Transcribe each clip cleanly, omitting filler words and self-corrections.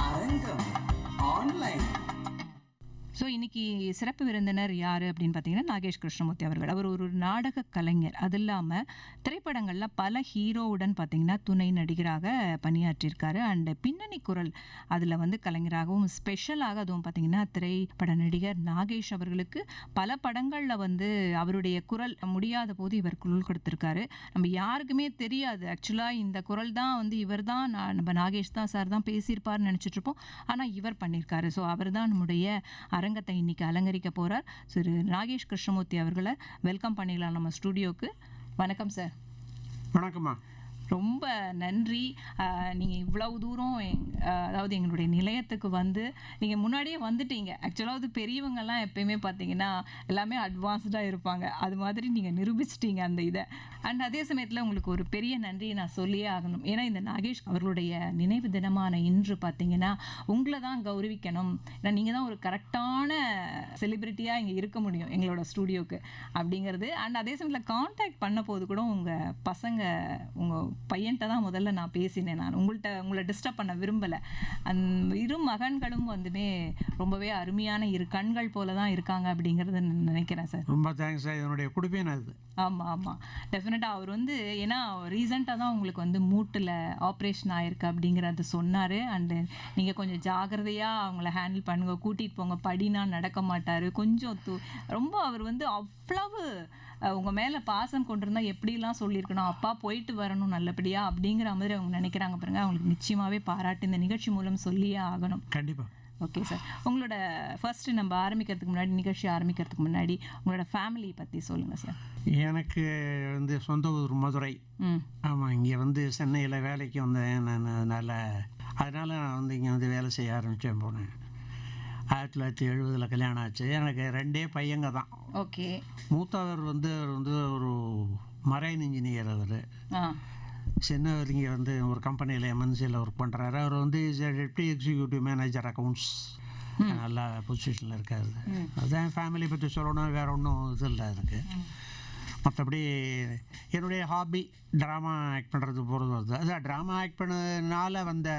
அரங்கம் online. So இன்னைக்கு சிறப்பு விருந்தினர் யார் அப்படின்னு பார்த்தீங்கன்னா நாகேஷ் கிருஷ்ணமூர்த்தி அவர்கள். அவர் ஒரு நாடக கலைஞர். அது இல்லாமல் திரைப்படங்களில் பல ஹீரோவுடன் பார்த்தீங்கன்னா துணை நடிகராக பணியாற்றியிருக்காரு. அண்ட் பின்னணி குரல் அதில் வந்து கலைஞராகவும் ஸ்பெஷலாக அதுவும் பார்த்தீங்கன்னா திரைப்பட நடிகர் நாகேஷ் அவர்களுக்கு பல படங்களில் வந்து அவருடைய குரல் முடியாத போது இவர் குரல் கொடுத்துருக்காரு. நம்ம யாருக்குமே தெரியாது ஆக்சுவலாக இந்த குரல் தான் வந்து இவர் தான் நம்ம நாகேஷ் தான் சார் தான் பேசியிருப்பார்னு நினச்சிட்டு இருப்போம். ஆனால் இவர் பண்ணியிருக்காரு. ஸோ அவர் தான் நம்முடைய அரங்கத்தை இன்னைக்கு அலங்கரிக்க போறார். திரு நாகேஷ் கிருஷ்ணமூர்த்தி அவர்களை வெல்கம் பண்ணிடலாம் நம்ம ஸ்டுடியோக்கு. வணக்கம் சார். வணக்கம்மா. ரொம்ப நன்றி. நீங்கள் இவ்வளவு தூரம் அதாவது எங்களுடைய நிலையத்துக்கு வந்து நீங்கள் முன்னாடியே வந்துட்டீங்க. ஆக்சுவலாக அது பெரியவங்கெல்லாம் எப்பயுமே பார்த்தீங்கன்னா எல்லாமே அட்வான்ஸ்டாக இருப்பாங்க. அது மாதிரி நீங்கள் நிரூபிச்சிட்டீங்க அந்த இதை. அண்ட் அதே சமயத்தில் உங்களுக்கு ஒரு பெரிய நன்றியை நான் சொல்லியே ஆகணும். ஏன்னா இந்த நாகேஷ் அவர்களுடைய நினைவு தினமான இன்று பார்த்தீங்கன்னா உங்களை தான் கௌரவிக்கணும். ஏன்னா நீங்கள் தான் ஒரு கரெக்டான செலிப்ரிட்டியாக இங்கே இருக்க முடியும் எங்களோட ஸ்டூடியோக்கு அப்படிங்கிறது. அண்ட் அதே சமயத்தில் கான்டாக்ட் பண்ண போது கூட உங்கள் பசங்க உங்கள் பையன்கிட்ட தான் முதல்ல நான் பேசினேன். நான் உங்களை டிஸ்டர்ப் பண்ண விரும்பலை. இரு மகன்களும் வந்துமே ரொம்பவே அருமையான இரு கண்கள் போல தான் இருக்காங்க அப்படிங்கிறத நினைக்கிறேன் சார். ரொம்ப தேங்க்ஸ் சார். என்னுடைய குடும்பம் அது. ஆமாம் ஆமாம் டெஃபினட்டாக அவர் வந்து ஏன்னா ரீசெண்டாக தான் உங்களுக்கு வந்து மூட்டில் ஆப்ரேஷன் ஆயிருக்கு அப்படிங்கிறத சொன்னார். அண்டு நீங்கள் கொஞ்சம் ஜாகிரதையாக அவங்கள ஹேண்டில் பண்ணுங்க, கூட்டிகிட்டு போங்க. படினா நடக்க மாட்டார். கொஞ்சம் ரொம்ப அவர் வந்து அவ்வளவு உங்கள் மேலே பாசம் கொண்டிருந்தா எப்படிலாம் சொல்லியிருக்கணும், அப்பா போயிட்டு வரணும் நல்லபடியாக அப்படிங்கிற மாதிரி அவங்க நினைக்கிறாங்க பாருங்க. அவங்களுக்கு நிச்சயமாகவே பாராட்டு இந்த நிகழ்ச்சி மூலம் சொல்லியே ஆகணும். கண்டிப்பாக. Okay sir. உங்களோட ஃபர்ஸ்ட்டு நம்ம ஆரம்பிக்கிறதுக்கு முன்னாடி நிகழ்ச்சி ஆரம்பிக்கிறதுக்கு முன்னாடி உங்களோட ஃபேமிலி பற்றி சொல்லுங்கள் சார். எனக்கு வந்து சொந்த ஊர் மதுரை. ஆமாம், இங்கே வந்து சென்னையில் வேலைக்கு வந்தேன் நான். அதனால் நான் வந்து இங்கே வந்து வேலை செய்ய ஆரம்பித்தேன். போனேன் 1970 கல்யாணம் ஆச்சு. எனக்கு 2 பையங்க தான். ஓகே. மூத்தவர் வந்து ஒரு மரைன் இன்ஜினியர். அவர் சின்னவர் இங்கே வந்து ஒரு கம்பெனியில் எம்என்சியில் ஒர்க் பண்ணுறாரு. அவர் வந்து டெப்டி எக்ஸிக்யூட்டிவ் மேனேஜர் அக்கௌண்ட்ஸ். நல்ல பொசிஷனில் இருக்காரு. அதுதான் ஃபேமிலி பற்றி சொல்லணும், வேறு ஒன்றும் இது இல்லை எனக்கு. மற்றபடி என்னுடைய ஹாபி ட்ராமா ஆக்ட் பண்ணுறது போகிறது வருது. அதான் ட்ராமா ஆக்ட் பண்ணதுனால வந்த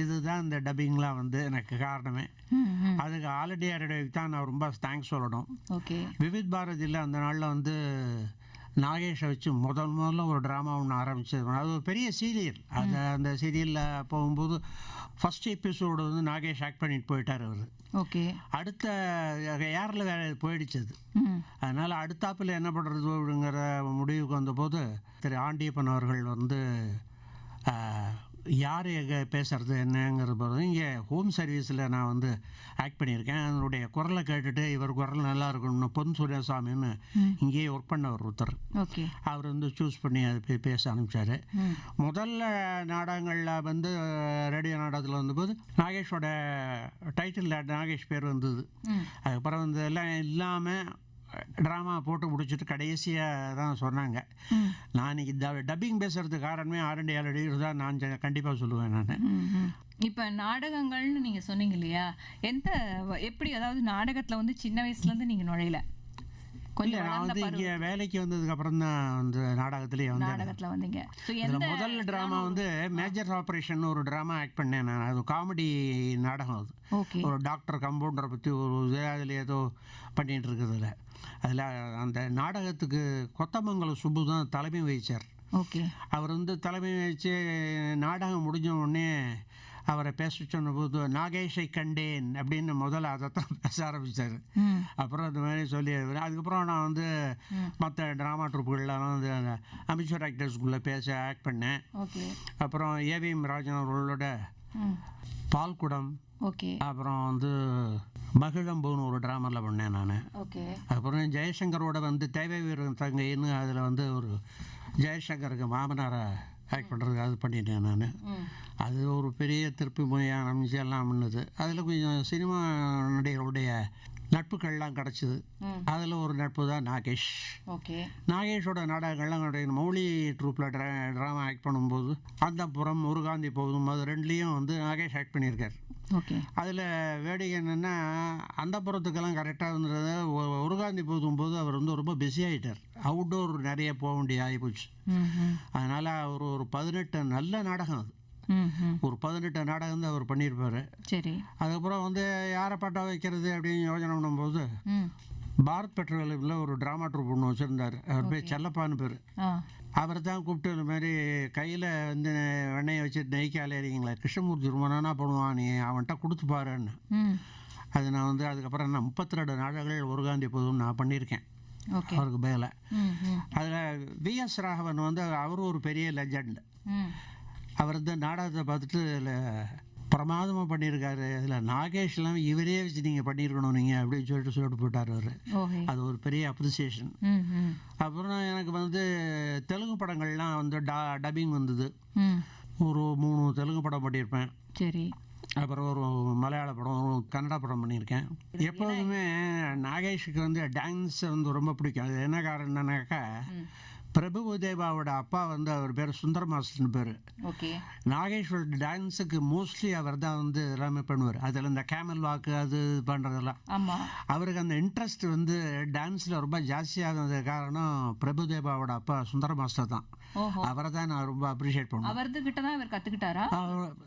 இதுதான் இந்த டப்பிங்லாம் வந்து எனக்கு காரணமே. அதுக்கு ஆல் இண்டியா ரேடியோவுக்கு தான் நான் ரொம்ப தேங்க்ஸ் சொல்லணும். ஓகே. விவித் பாரதியில் அந்த நாளில் வந்து நாகேஷை வச்சு முதல்ல ஒரு ட்ராமா ஒன்று ஆரம்பிச்சது. அது ஒரு பெரிய சீரியல். அந்த சீரியலில் போகும்போது ஃபஸ்ட் எபிசோடு வந்து நாகேஷ் ஆக்ட் பண்ணிட்டு போயிட்டார் அவர். ஓகே. அடுத்த ஏரில் வேறு போயிடுச்சது. அதனால் அடுத்தாப்பில் என்ன பண்ணுறது அப்படிங்கிற முடிவுக்கு வந்தபோது திரு ஆண்டியப்பன் அவர்கள் வந்து யார் எங்கே பேசுகிறது என்னங்கிறது போது இங்கே ஹோம் சர்வீஸில் நான் வந்து ஆக்ட் பண்ணியிருக்கேன். அதனுடைய குரலை கேட்டுட்டு இவர் குரல் நல்லா இருக்கணும்னு பொன் சூரியசாமின்னு இங்கேயே ஒர்க் பண்ணவர் ஒருத்தர். ஓகே. அவர் வந்து சூஸ் பண்ணி அது பேச ஆரம்பித்தார். முதல்ல நாடகங்களில் வந்து ரேடியோ நாடகத்தில் வந்தபோது நாகேஷோட டைட்டில் நாகேஷ் பேர் வந்தது. அதுக்கப்புறம் வந்து எல்லாம் இல்லாமல் ட்ராமா போட்டு முடிச்சுட்டு கடைசியாக தான் சொன்னாங்க. நான் இன்னைக்கு டப்பிங் பேசுகிறதுக்கு காரணமே ஆர்&டி தான் நான் கண்டிப்பாக சொல்லுவேன் நான். இப்போ நாடகங்கள்னு நீங்கள் சொன்னீங்க இல்லையா, எப்படி அதாவது நாடகத்தில் வந்து சின்ன வயசுலேருந்து நீங்கள் நுழையல? கொஞ்சம் நான் வந்து இங்கே வேலைக்கு வந்ததுக்கப்புறம் தான் வந்து நாடகத்துலேயே வந்து நாடகத்தில் வந்தீங்க. முதல் ட்ராமா வந்து மேஜர் ஆப்ரேஷன் ஒரு ட்ராமா ஆக்ட் பண்ணேன் நான். அது காமெடி நாடகம். அது ஒரு டாக்டர் கம்பவுண்டரை பற்றி ஒரு அதில் ஏதோ பண்ணிகிட்டு இருக்குதுல. அதில் அந்த நாடகத்துக்கு கொத்தமங்கலம் சுப்பு தான் தலைமை வகிச்சார். ஓகே. அவர் வந்து தலைமை வச்சு நாடகம் முடிஞ்ச உடனே அவரை பேச சொன்னபோது நாகேஷை கண்டேன் அப்படின்னு முதல்ல அதைத்தான் பேச ஆரம்பித்தார். அப்புறம் இந்த மாதிரி சொல்லி அதுக்கப்புறம் நான் வந்து மற்ற ட்ராமா ட்ரூப்புகள்லாம் வந்து அமிச்சூர் ஆக்டர்ஸ்குள்ளே பேச ஆக்ட் பண்ணேன். அப்புறம் ஏவிஎம் ராஜன் அவர்களோட பால்குடம், அப்புறம் வந்து மகிழம்பூன்னு ஒரு ட்ராமாவில் பண்ணேன் நான். அப்புறம் ஜெயசங்கரோட வந்து தேவை வீரன் தங்கைன்னு அதில் வந்து ஒரு ஜெயசங்கருக்கு மாமனாரை ஆக்ட் பண்ணுறதுக்கு அது பண்ணிட்டேன் நான். அது ஒரு பெரிய திருப்பி முறையான அமைச்சு எல்லாம் பண்ணுது. அதில் கொஞ்சம் சினிமா நடிகர்களுடைய நட்புகள்லாம் கிடச்சிது. அதில் ஒரு நட்பு தான் நாகேஷ். ஓகே. நாகேஷோட நாடகங்கள்லாம் மௌலி ட்ரூப்பில் ட்ராமா ஆக்ட் பண்ணும்போது அந்தப்புறம் முருகாந்தி போதும் அது ரெண்டுலேயும் வந்து நாகேஷ் ஆக்ட் பண்ணியிருக்கார். ஓகே. அதில் வேடிக்கை என்னென்னா அந்தப்புறத்துக்கெல்லாம் கரெக்டாக இருந்தது. முருகாந்தி போகும்போது அவர் வந்து ரொம்ப பிஸி ஆகிட்டார். அவுட்டோர் நிறைய போக வேண்டிய ஆகிப்போச்சு. அதனால் அவர் ஒரு 18 நல்ல நாடகம், அது ஒரு 18 நாடகம் தான் அவர் பண்ணியிருப்பார். சரி. அதுக்கப்புறம் வந்து யாரை பாட்டா வைக்கிறது அப்படின்னு யோசனை பண்ணும்போது பாரத் பெட்ரோலியமில் ஒரு ட்ராமா ட்ரூப் ஒன்று வச்சுருந்தார். அவர் பேர் செல்லப்பான்னு பேர். அவர் தான் கூப்பிட்டு இந்த மாதிரி கையில் வந்து வெண்ணையை வச்சு நெய்க்கு அலையிறீங்களா, கிருஷ்ணமூர்த்தி ரொம்ப நானா பண்ணுவான், நீ அவன்கிட்ட கொடுத்து பாருன்னு. அது நான் வந்து அதுக்கப்புறம் நான் 32 நாடகங்கள் முருகாந்தி போதும் நான் பண்ணியிருக்கேன் அவருக்கு மேலே. அதில் விஎஸ் ராகவன் வந்து அவரும் ஒரு பெரிய லெஜண்ட். அவர் இந்த நாடகத்தை பார்த்துட்டு அதில் பிரமாதமாக பண்ணியிருக்காரு. அதில் நாகேஷ்லாம் இவரே வச்சு நீங்கள் பண்ணியிருக்கணும் நீங்கள் அப்படின்னு சொல்லிட்டு போயிட்டார் அவர். அது ஒரு பெரிய அப்ரிசியேஷன். அப்புறம் எனக்கு வந்து தெலுங்கு படங்கள்லாம் வந்து டப்பிங் வந்தது. ஒரு 3 தெலுங்கு படம் பண்ணியிருப்பேன். சரி. அப்புறம் ஒரு மலையாள படம், ஒரு கன்னடா படம் பண்ணியிருக்கேன். எப்போதுமே நாகேஷுக்கு வந்து டான்ஸ் வந்து ரொம்ப பிடிக்கும். அது என்ன காரணம்னாக்கா, பிரபுதேவாவோட அப்பா வந்து அவர் பேர் சுந்தர் மாஸ்டர்னு பேர். ஓகே. நாகேஸ்வர டான்ஸுக்கு மோஸ்ட்லி அவர் தான் வந்து எல்லாமே பண்ணுவார். அதில் இந்த கேமல் வாக்கு அது பண்ணுறதெல்லாம். ஆமாம். அவருக்கு அந்த இன்ட்ரெஸ்ட் வந்து டான்ஸில் ரொம்ப ஜாஸ்தியாகிறது காரணம் பிரபுதேவாவோட அப்பா சுந்தர் மாஸ்டர் தான். அவரை தான் நான் ரொம்ப அப்ரிஷியேட் பண்ணுவேன். அவர்கிட்ட தான் இவர் கற்றுக்கிட்டாரா?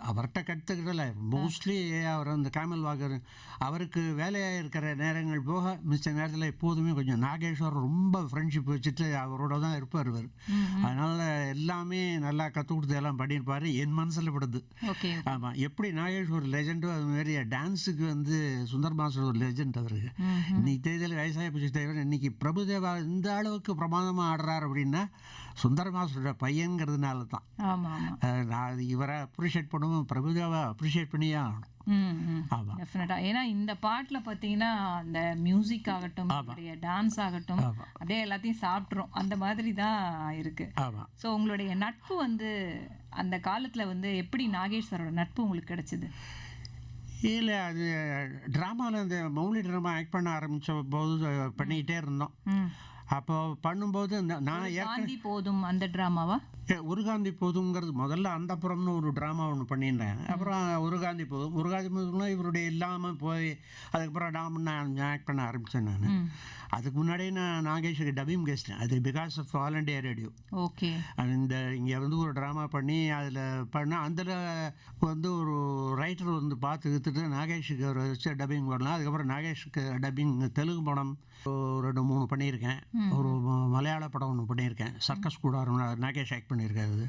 அவர்கிட்ட கற்றுக்கிட்டல, மோஸ்ட்லி அவர் அந்த கேமல் வாக்கு அவருக்கு வேலையாக இருக்கிற நேரங்கள் போக மிச்ச நேரத்தில் எப்போதுமே கொஞ்சம் நாகேஸ்வர் ரொம்ப ஃப்ரெண்ட்ஷிப் வச்சுட்டு அவரோட தான் இருப்பார் அவர். அதனால் எல்லாமே நல்லா கற்றுக் கொடுத்து எல்லாம் பண்ணியிருப்பார். என் மனசில் படுது. ஆமாம், எப்படி நாகேஷ் ஒரு லெஜெண்டோ அது மாதிரி டான்ஸுக்கு வந்து சுந்தர் மாஸ்டர் ஒரு லெஜெண்ட். அவருக்கு இன்னைக்கு தேதியில் வயசாகி போச்சு தவிர இன்னைக்கு பிரபுதேவா இந்த அளவுக்கு பிரமாதமாக ஆடுறார் அப்படின்னா சுந்தர் மாஸ்டரோட பையங்கிறதுனால தான். நான் இவரை அப்ரிஷியேட் பண்ணுவோம், பிரபுதேவா அப்ரிஷியேட் பண்ணியே ஆகணும். டெஃபினட்டா. ஏன்னா இந்த பாட்டுல பாத்தீங்கன்னா அந்த மியூசிக் ஆகட்டும், டான்ஸ் ஆகட்டும், அப்படியே எல்லாத்தையும் சாப்பிட்றோம், அந்த மாதிரி தான் இருக்கு. ஸோ உங்களுடைய நட்பு வந்து அந்த காலத்துல வந்து எப்படி நாகேஷ் சாரோட நட்பு உங்களுக்கு கிடைச்சது? இல்லை, அது ட்ராமாவில் இந்த மௌலி ட்ராமா ஆக்ட் பண்ண ஆரம்பித்த போது பண்ணிக்கிட்டே இருந்தோம். அப்போ பண்ணும்போது நான் போதும் அந்த ட்ராமாவா உருகாந்தி போதுங்கிறது முதல்ல அந்தப்புறம்னு ஒரு ட்ராமா ஒன்று பண்ணியிருந்தேன். அப்புறம் உருகாந்தி போதும்னா இவருடைய இல்லாமல் போய் அதுக்கப்புறம் நான் ஆக்ட் பண்ண ஆரம்பித்தேன். நான் அதுக்கு முன்னாடியே நான் நாகேஷுக்கு டப்பிங் பேசினேன். அது because of All India Radio. Okay. இந்த இங்கே வந்து ஒரு ட்ராமா பண்ணி அதில் அதில் வந்து ஒரு ரைட்டர் வந்து பார்த்துக்கிட்டு நாகேஷுக்கு ஒரு வச்சு டப்பிங் பண்ணலாம். அதுக்கப்புறம் நாகேஷுக்கு டப்பிங் தெலுங்கு படம் ஒரு 2-3 பண்ணியிருக்கேன். ஒரு மலையாள படம் ஒன்று பண்ணியிருக்கேன், சர்க்கஸ் கூட நாகேஷ் ஆக்ட் பண்ணியிருக்காரு.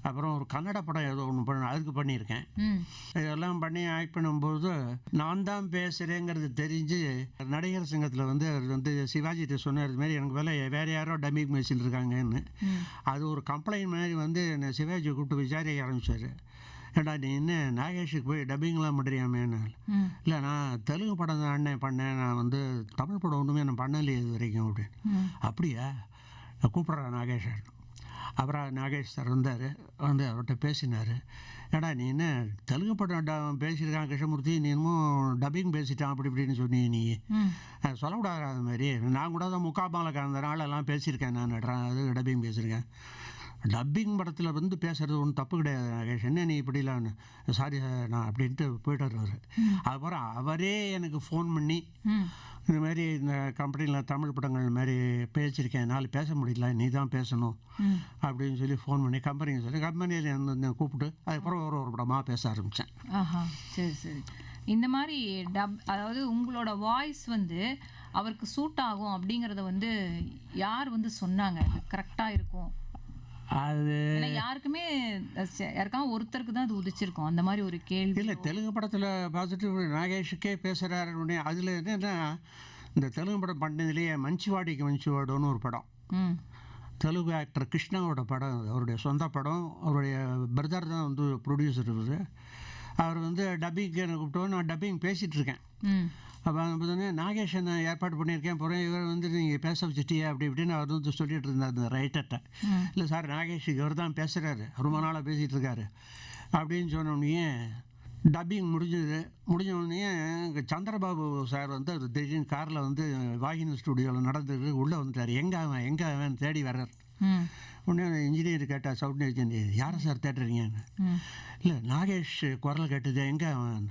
அப்புறம் ஒரு கன்னட படம் ஏதோ ஒன்று அதுக்கு பண்ணியிருக்கேன். இதெல்லாம் பண்ணி ஆக்ட் பண்ணும்போது நான் தான் பேசுகிறேங்கிறது தெரிஞ்சு நடிகர் சங்கத்தில் வந்து அவர் வந்து சிவாஜிட்ட சொன்னார், இது மாதிரி எனக்கு வேறு யாரோ டப்பிங் பேசிட்டு இருக்காங்கன்னு. அது ஒரு கம்ப்ளைண்ட் மாதிரி வந்து சிவாஜியை கூப்பிட்டு விசாரிக்க ஆரம்பித்தார். ஏடா நீ என்ன நாகேஷுக்கு போய் டப்பிங்லாம் பண்ணுறியாமேன்னு. இல்லை, நான் தெலுங்கு படம் தான் அண்ணன் பண்ணேன், நான் வந்து தமிழ் படம் ஒன்றுமே நான் பண்ணலையே இது வரைக்கும் அப்படின்னு. அப்படியா, நான் கூப்பிட்றேன் நாகேஷ். அப்புறம் நாகேஷ் சார் வந்தார், வந்து அவர்கிட்ட பேசினார். ஏடா நீ என்ன தெலுங்கு படம் பேசியிருக்கான் கிருஷ்ணமூர்த்தி, நீ இன்னமும் டப்பிங் பேசிட்டான் அப்படி இப்படின்னு சொன்னி, நீ சொல்லக்கூடாது அது மாதிரி. நான் கூட தான் முக்காபாலக்கு அந்த நாளெல்லாம் பேசியிருக்கேன், நான் அது டப்பிங் பேசியிருக்கேன். டப்பிங் படத்தில் வந்து பேசுகிறது ஒன்றும் தப்பு கிடையாது நாகேஷ், என்ன நீ இப்படிலாம், சாரி நான் அப்படின்ட்டு போயிட்டார் அவர். அதுக்கப்புறம் அவரே எனக்கு ஃபோன் பண்ணி இந்த மாதிரி இந்த கம்பெனியில் தமிழ் படங்கள் மாதிரி பேசியிருக்கேன், என்னால் பேச முடியல, நீ தான் பேசணும் அப்படின்னு சொல்லி ஃபோன் பண்ணி கம்பெனியில் வந்து கூப்பிட்டு அதுக்கப்புறம் ஒரு படமாக பேச ஆரம்பித்தேன். சரி சரி. இந்த மாதிரி அதாவது உங்களோட வாய்ஸ் வந்து அவருக்கு சூட் ஆகும் அப்படிங்கிறத வந்து யார் வந்து சொன்னாங்க கரெக்டாக இருக்கும்? அது யாருக்குமே யாருக்காவது ஒருத்தருக்கு தான் அது உதிச்சிருக்கும் அந்த மாதிரி ஒரு கேள்வி. இல்லை, தெலுங்கு படத்தில் பார்த்துட்டு நாகேஷுக்கே பேசுகிறாரு. அதில் என்னென்னா இந்த தெலுங்கு படம் பண்ணதுலேயே மஞ்சுவாடிக்கு மஞ்சுவாடுன்னு ஒரு படம், தெலுங்கு ஆக்டர் கிருஷ்ணாவோட படம், அவருடைய சொந்த படம். அவருடைய பிரதர் தான் வந்து ப்ரொடியூசர். அவர் வந்து டப்பிங்க்கு என்னை கூப்பிட்டோம், நான் டப்பிங் பேசிகிட்டு இருக்கேன். அப்போ பார்த்தோன்னே நாகேஷ் நான் ஏற்பாடு பண்ணியிருக்கேன், போகிறேன் இவர் வந்து நீங்கள் பேச வச்சுட்டியா அப்படி இப்படின்னு அவர் வந்து சொல்லிட்டு இருந்தார் அந்த ரைட்டர்கிட்ட. இல்லை சார், நாகேஷ் இவர் தான் பேசுகிறாரு, ரொம்ப நாளாக பேசிகிட்டு இருக்காரு அப்படின்னு சொன்னோடனே டப்பிங் முடிஞ்ச உடனே சந்திரபாபு சார் வந்து அவர் திடீர்னு காரில் வந்து வாகினி ஸ்டுடியோவில் நடந்துட்டு உள்ளே வந்துட்டார். எங்கே அவன் தேடி வர்றார். உடனே இன்ஜினியர் கேட்டால் சவுண்ட் இன்ஜினியர், யாரை சார் தேடுறீங்கன்னு. இல்லை, நாகேஷ் குரல் கேட்டது, எங்கே அவன்.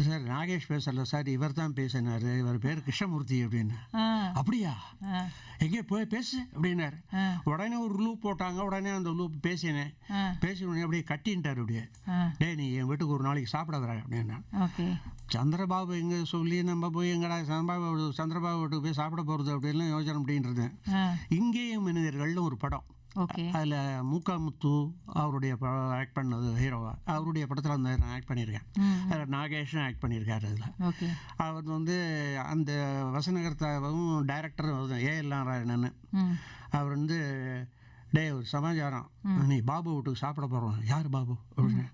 சார் நாகேஷ் பேசல சார், இவர் தான் பேசினார், இவர் பேர் கிருஷ்ணமூர்த்தி அப்படின்னு. அப்படியா, எங்கே போய் பேசு அப்படின்னாரு. உடனே ஒரு லூப் போட்டாங்க. உடனே அந்த லூப் பேசினேன். பேசி உடனே அப்படியே கட்டின்ட்டார். அப்படியே, டே நீ என் வீட்டுக்கு ஒரு நாளைக்கு சாப்பிட வர அப்படின்னா. சந்திரபாபு எங்கே சொல்லி நம்ம போய் எங்கடா சந்திரபாபு வீட்டுக்கு போய் சாப்பிட போகிறது அப்படின்னு யோசனை அப்படின்றது. இங்கேயும் மனிதர்கள்னு ஒரு படம், அதில் முத்து அவருடைய ஆக்ட் பண்ணது ஹீரோவா, அவருடைய படத்தில் அந்த நான் ஆக்ட் பண்ணியிருக்கேன். அதில் நாகேஷும் ஆக்ட் பண்ணியிருக்காரு. அதில் அவர் வந்து அந்த வசனகர்த்தாவும் டைரக்டரும் ஏஎல் நாராயணன். அவர் வந்து டே ஒரு சமாச்சாரம், நீ பாபு வீட்டுக்கு சாப்பிட போகிறோம். யார் பாபு அப்படின்னு.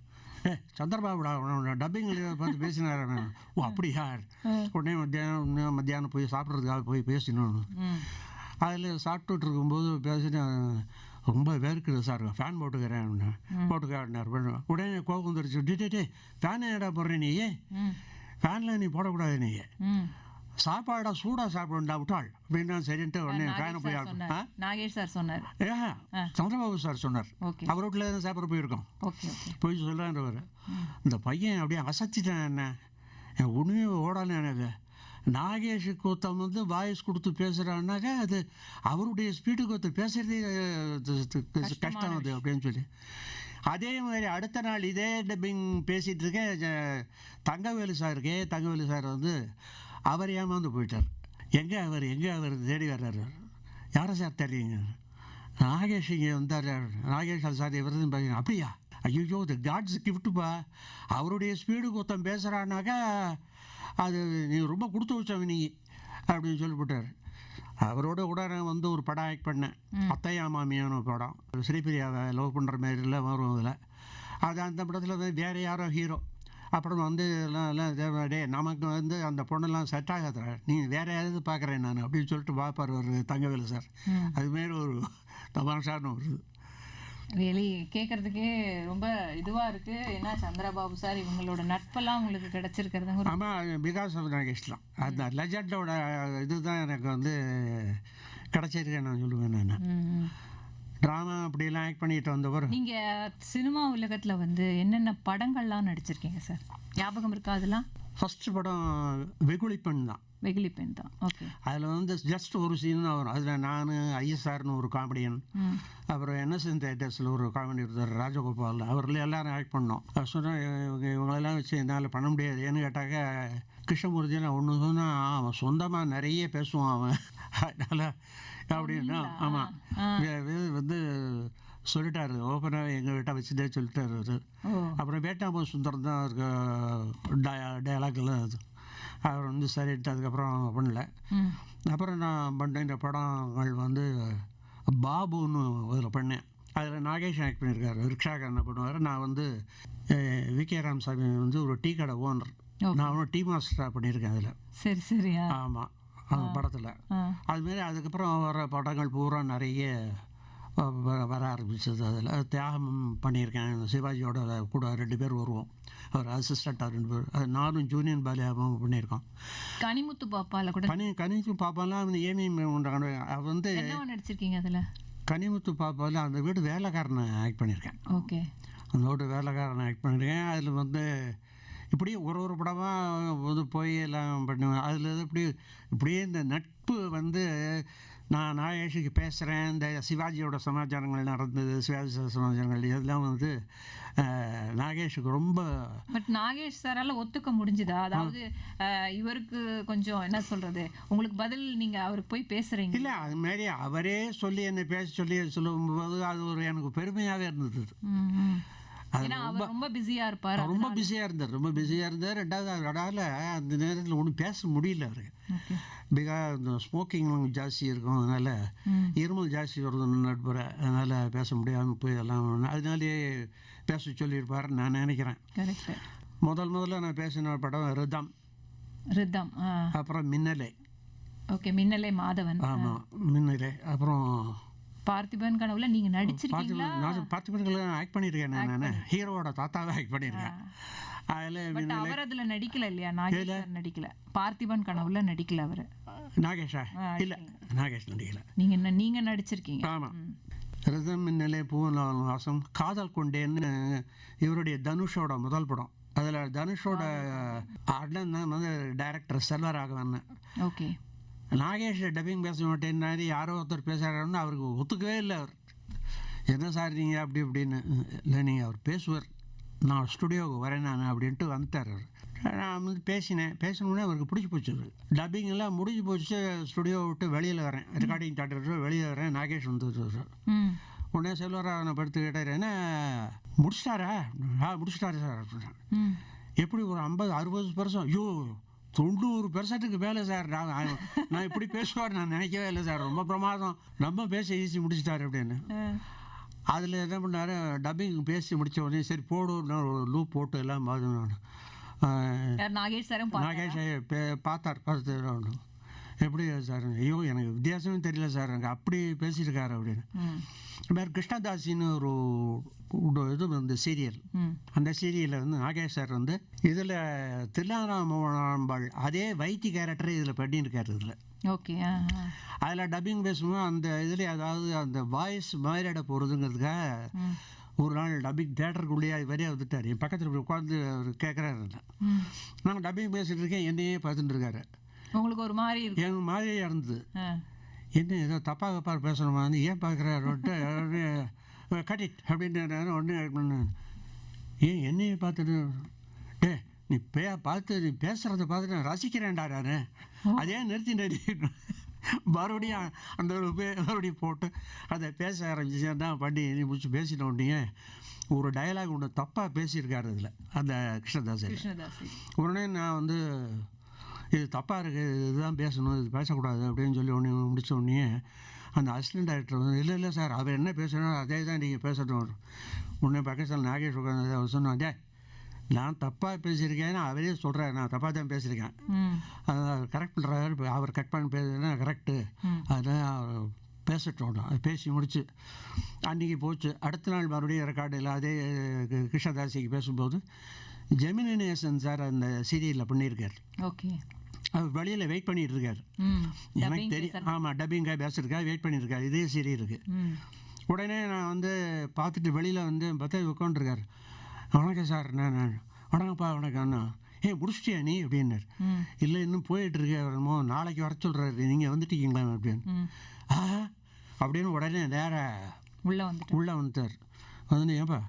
சந்திரபாபுடா டப்பிங்கில் பார்த்து பேசினார். ஓ அப்படியா. உடனே மத்தியானம் போய் சாப்பிட்றதுக்காக போய் பேசினோன்னு. அதில் சாப்பிட்டுட்டு இருக்கும்போது பேசினேன், ரொம்ப வேர்க்குது சார், ஃபேன் போட்டுக்காடினார். உடனே கோபம் வந்துருச்சு. டே ஃபேன் ஏடா போடுறேன் நீ, ஃபேனில் நீ போடக்கூடாது, நீ சாப்பாடா சூடாக சாப்பிடுண்டா விட்டாள் அப்படின்னா சரின்ட்டு உடனே ஃபேனை போய் நாகேஷ் சார் சொன்னார். சந்திரபாபு சார் சொன்னார். அவர் வீட்டில் தான் சாப்பிட போயிருக்கோம். போய் சொல்கிறான்றவர். இந்த பையன் அப்படியே அசத்திட்டேன். என்ன ஒன்றுமே ஓடானே. எனக்கு நாகேஷுக்கு ஒருத்தன் வந்து வாய்ஸ் கொடுத்து பேசுகிறான்னாக்கா அது அவருடைய ஸ்பீடுக்கு ஒருத்தர் பேசுகிறதே கஷ்டம் அது அப்படின்னு சொல்லி. அதே மாதிரி அடுத்த நாள் இதே டப்பிங் பேசிகிட்டு இருக்கேன். தங்கவேலு சார் வந்து அவர் ஏமாந்து போயிட்டார். எங்கே அவர் தேடி வர்றாரு. யாரை சார் தெரியுங்க, நாகேஷ் இங்கே வந்தார். நாகேஷ் சார் இவரது பார்த்தீங்க. அப்படியா, ஐயோ இது காட்ஸ் கிஃப்ட்டுப்பா. அவருடைய ஸ்பீடுக்கு ஒருத்தன் பேசுகிறான்னாக்கா அது நீ ரொம்ப கொடுத்து வச்சவன் நீ அப்படின்னு சொல்லிவிட்டார். அவரோட கூட நான் வந்து ஒரு படம் ஆக்ட் பண்ணேன், அத்தையா மாமியான ஒரு படம். ஸ்ரீபிரியாவை லவ் பண்ணுற மாதிரிலாம் வரும் அதில். அது அந்த படத்தில் வந்து வேறு யாரோ ஹீரோ. அப்புறம் வந்து எல்லாம் டே நமக்கு வந்து அந்த பொண்ணெல்லாம் செட் ஆகாத, நீ வேறு யாராவது பார்க்குறேன் நான் அப்படின்னு சொல்லிட்டு பார்ப்பார் ஒரு தங்கவேலு சார். அதுமாரி ஒரு தமாஷான்னு வருது. ரியலி கேட்கறதுக்கே ரொம்ப இதுவாக இருக்குது. ஏன்னா சந்திரபாபு சார் இவங்களோட நட்பெல்லாம் உங்களுக்கு கிடச்சிருக்கிறது. ஆமாம், பிகாஸ் ஆஃப் நாகேஷ் தான். அந்த லெஜண்டோட இதுதான் எனக்கு வந்து கிடச்சிருக்கேன் நான் சொல்லுவேன். நான் ட்ராமா அப்படிலாம் ஆக்ட் பண்ணிட்டு வந்தவர். நீங்கள் சினிமா உலகத்தில் வந்து என்னென்ன படங்கள்லாம் நடிச்சிருக்கீங்க சார், ஞாபகம் இருக்கா? அதெல்லாம் ஃபஸ்ட்டு படம் வெகுளிப்பெண் தான். ஓகே. அதில் வந்து ஜஸ்ட் ஒரு சீன் தான் வரும். அதில் நான் ஐஎஸ்ஆர்னு ஒரு காமெடியன், அப்புறம் என்எஸ்என் தேட்டர்ஸில் ஒரு காமெடி இருந்தார் ராஜகோபால், அவரில் எல்லோரும் ஆக்ட் பண்ணோம். சொன்னால் இவங்களெல்லாம் வச்சு என்னால் பண்ண முடியாது. ஏன்னு கேட்டாக்க கிருஷ்ணமூர்த்தி நான் ஒன்று சொன்னால் அவன் சொந்தமாக நிறைய பேசுவான் அவன், அதனால் அப்படின்னா ஆமாம் வந்து சொல்லிட்டாரு ஓப்பனாக எங்கள்கிட்ட வச்சுட்டே சொல்லிட்டாரு அவர். அப்புறம் வேட்டாம்பு சுந்தரம் தான் அவருக்கு டயலாக்லாம் அது. அவர் வந்து சரின்ட்டு அதுக்கப்புறம் பண்ணல. அப்புறம் நான் பண்ண இந்த படங்கள் வந்து பாபுன்னு அதில் பண்ணேன். அதில் நாகேஷ் ஆக்ட் பண்ணியிருக்காரு, ரிக்ஷாக்காரனை பண்ணுவார். நான் வந்து விகே ராமசாமி வந்து ஒரு டீ கடை ஓனர், நான் ஒன்றும் டீ மாஸ்டராக பண்ணியிருக்கேன் அதில். சரியா. ஆமாம், அந்த படத்தில். அதுமாரி அதுக்கப்புறம் வர படங்கள் பூரா நிறைய வர ஆரம்பிச்சது. அதில் தியாகம் பண்ணியிருக்கேன். சிவாஜியோட கூட 2 பேர் வருவோம், அவர் அசிஸ்டண்ட்டாக 2 பேர். அது நானும் ஜூனியர் பாலியாவும் பண்ணியிருக்கோம். கனிமுத்து பாப்பாவில் கூட கனிமுத்து பாப்பாலாம் வந்து ஏமி வந்து நடிச்சிருக்கீங்க. அதில் கனிமுத்து பாப்பாவில் அந்த வீடு வேலைக்காரனை ஆக்ட் பண்ணியிருக்கேன். ஓகே, அந்த வீடு வேலைக்காரனை ஆக்ட் பண்ணியிருக்கேன். அதில் வந்து இப்படியே ஒரு படமாக வந்து போய் எல்லாம் பண்ணுவேன். அதில் இப்படியே இந்த நட்பு வந்து நான் நாகேஷுக்கு பேசுகிறேன். இந்த சிவாஜியோட சமாச்சாரங்கள் நடந்தது, சிவாஜி சமாச்சாரங்கள் இதெல்லாம் வந்து நாகேஷுக்கு ரொம்ப. பட் நாகேஷ் சாரால் ஒத்துக்க முடிஞ்சுதா? அதாவது இவருக்கு கொஞ்சம் என்ன சொல்கிறது, உங்களுக்கு பதில் நீங்கள் அவருக்கு போய் பேசுகிறீங்க? இல்லை, அதுமாரி அவரே சொல்லி என்னை பேச சொல்லும்போது அது ஒரு எனக்கு பெருமையாகவே இருந்தது. ரொம்ப பிஸியாக இருப்பார். ரொம்ப பிஸியாக இருந்தார். ரெண்டாவது அவரால் அந்த நேரத்தில் ஒன்றும் பேச முடியல அவருக்கு. பிகாஸ் இந்த ஸ்மோக்கிங் ஜாஸ்தி இருக்கும், அதனால் இருமல் ஜாஸ்தி வருது நட்புற, அதனால் பேச முடியாமல் போய் எல்லாம் அதனாலேயே பேச சொல்லியிருப்பார் நான் நினைக்கிறேன். முதல்ல நான் பேசின படம் ரிதம், அப்புறம் மின்னலே. ஓகே, மின்னலே மாதவன். ஆமாம், மின்னலே. அப்புறம் பார்த்திபன் கனவுல நீங்கள் நடிச்சிருக்கீங்களா? பார்த்திபன் கனவுல ஆக்ட் பண்ணியிருக்கேன். நான் ஹீரோவோட தாத்தாவை ஆக்ட் பண்ணியிருக்கேன். அதில் பட் அவர் அதுல நடிக்கல இல்லையா? நாகேஷ் சார் நடிக்கல. பார்த்திபன் கனவுல நடிக்கல அவரு. நாகேஷா இல்லை, நாகேஷ் நடிக்கல. நீங்க நடிச்சிருக்கீங்க. ஆமாம். ரிதம் மின்னலே பூவன் வாசம், காதல் கொண்டேன்னு இவருடைய தனுஷோட முதல் படம். அதில் தனுஷோட அண்ணன் தான் வந்து director Selvaraghavan. Okay. Nagesh dubbing பேச மாட்டேன்னாரு, யாரோ ஒருத்தர் பேசுகிறாருன்னு அவருக்கு ஒத்துக்கவே இல்லை. அவர் என்ன சார் நீங்கள் அப்படி இப்படின்னு, இல்லை நீங்கள் அவர் பேசுவார், நான் ஸ்டுடியோவுக்கு வரேன் நான் அப்படின்ட்டு வந்துட்டார் அவர். நான் வந்து பேசினோடனே அவருக்கு பிடிச்சி போச்சு. டப்பிங் எல்லாம் முடிஞ்சு போச்சு, ஸ்டுடியோவை விட்டு வெளியில் வரேன், ரெக்கார்டிங் தேட்டர் வெளியே வரேன், நாகேஷ் வந்து உடனே செல்வராகவனை படுத்து கேட்டார், என்ன முடிச்சிட்டாரா? முடிச்சிட்டாரு சார் அப்படின்னா. எப்படி ஒரு 50-60%? ஐயோ 90% மேலே சார். நான் இப்படி பேசுவார் நான் நினைக்கவே இல்லை சார், ரொம்ப பிரமாதம், நம்ம பேச ஈஸி முடிச்சிட்டாரு அப்படின்னு. அதில் என்ன பண்ணார், டப்பிங் பேசி முடித்த உடனே சரி போடுன்னு ஒரு லூப் போட்டு எல்லாம் பார்த்து நாகேஷ் பார்த்து எப்படி சார், ஐயோ எனக்கு வித்தியாசமே தெரியல சார், எனக்கு அப்படி பேசியிருக்காரு அப்படின்னு. வேறு கிருஷ்ணதாசின்னு ஒரு இது வந்து சீரியல், அந்த சீரியலில் வந்து நாகேஷ் சார் வந்து இதில் தில்லாராமபாள் அதே வைத்தி கேரக்டரை இதில் பண்ணியிருக்காரு. இதில் ஓகே. அதில் டப்பிங் பேசும்போது அந்த இதில் அதாவது அந்த வாய்ஸ் மாறிட போகிறதுங்கிறதுக்காக ஒரு நாள் டப்பிங் தேட்டருக்குள்ளேயே வரையே வந்துட்டார். என் பக்கத்தில் உட்காந்து அவர் கேட்குறாரு, நாங்கள் டப்பிங் பேசிகிட்டு இருக்கேன், என்னையே பார்த்துட்டு இருக்காரு. உங்களுக்கு ஒரு மாதிரி எனக்கு மாதிரியே இருந்தது. என்ன ஏதோ தப்பாக பேசணுமா வந்து ஏன் பார்க்குறாருன்ட்டு கட்டிட் அப்படின்னு ஒன்று ஏன் என்னையே பார்த்துட்டு நீ பார்த்து நீ பேசுகிறத பார்த்துட்டு நான் ரசிக்கிறேன்டா நான், அதே நிறுத்திட்டு மறுபடியும் அந்த ஒரு மறுபடியும் போட்டு அதை பேச ஆரம்பிச்சேன்னா பண்ணி நீ முடிச்சு பேசின உடனே ஒரு டயலாக் ஒன்று தப்பாக பேசியிருக்காரு இதில் அந்த கிருஷ்ணதாசி. உடனே நான் வந்து இது தப்பாக இருக்குது, இதுதான் பேசணும், இது பேசக்கூடாது அப்படின்னு சொல்லி ஒன்று முடித்த உடனே அந்த அசிஸ்டன்ட் டைரக்டர் வந்து இல்லை சார் அவர் என்ன பேசணும் அதே தான் நீங்கள் பேசணும். உடனே பக்கத்தில் நாகேஷ் உட்காந்து அவர் சொன்னாங்க, நான் தப்பாக பேசியிருக்கேன்னு அவரே சொல்கிறார், நான் தப்பாக தான் பேசியிருக்கேன், அதை கரெக்ட் பண்ணுறாரு, இப்போ அவர் கட் பண்ணி பேசுனா கரெக்டு, அதனால் அவர் பேசட்டோம். அது பேசி முடிச்சு அன்றைக்கி போச்சு. அடுத்த நாள் மறுபடியும் ரெக்கார்டில் அதே கிருஷ்ணதாசிக்கு பேசும்போது ஜெமினி நேசன் சார் அந்த சீரியலில் பண்ணியிருக்கார். ஓகே. அவர் வெளியில் வெயிட் பண்ணிகிட்டு இருக்கார், எனக்கு தெரியும். ஆமாம், டப்பிங்காக பேசுறதுக்காக வெயிட் பண்ணியிருக்காரு இதே சீரியலுக்கு. உடனே நான் வந்து பார்த்துட்டு வெளியில் வந்து பார்த்தா உட்காந்துருக்கார். வணக்கம் சார், நான் வணக்கம்ப்பா வணக்கம்ண்ணா, முடிச்சிட்டியா நீ அப்படின்னார். இல்லை இன்னும் போயிட்டுருக்கு, வரணுமோ நாளைக்கு வர சொல்கிறாரு, நீங்கள் வந்துட்டீங்களா அப்படின்னு. அப்படின்னு உடனே நேராக உள்ளே வந்துட்டார். வந்து ஏப்பா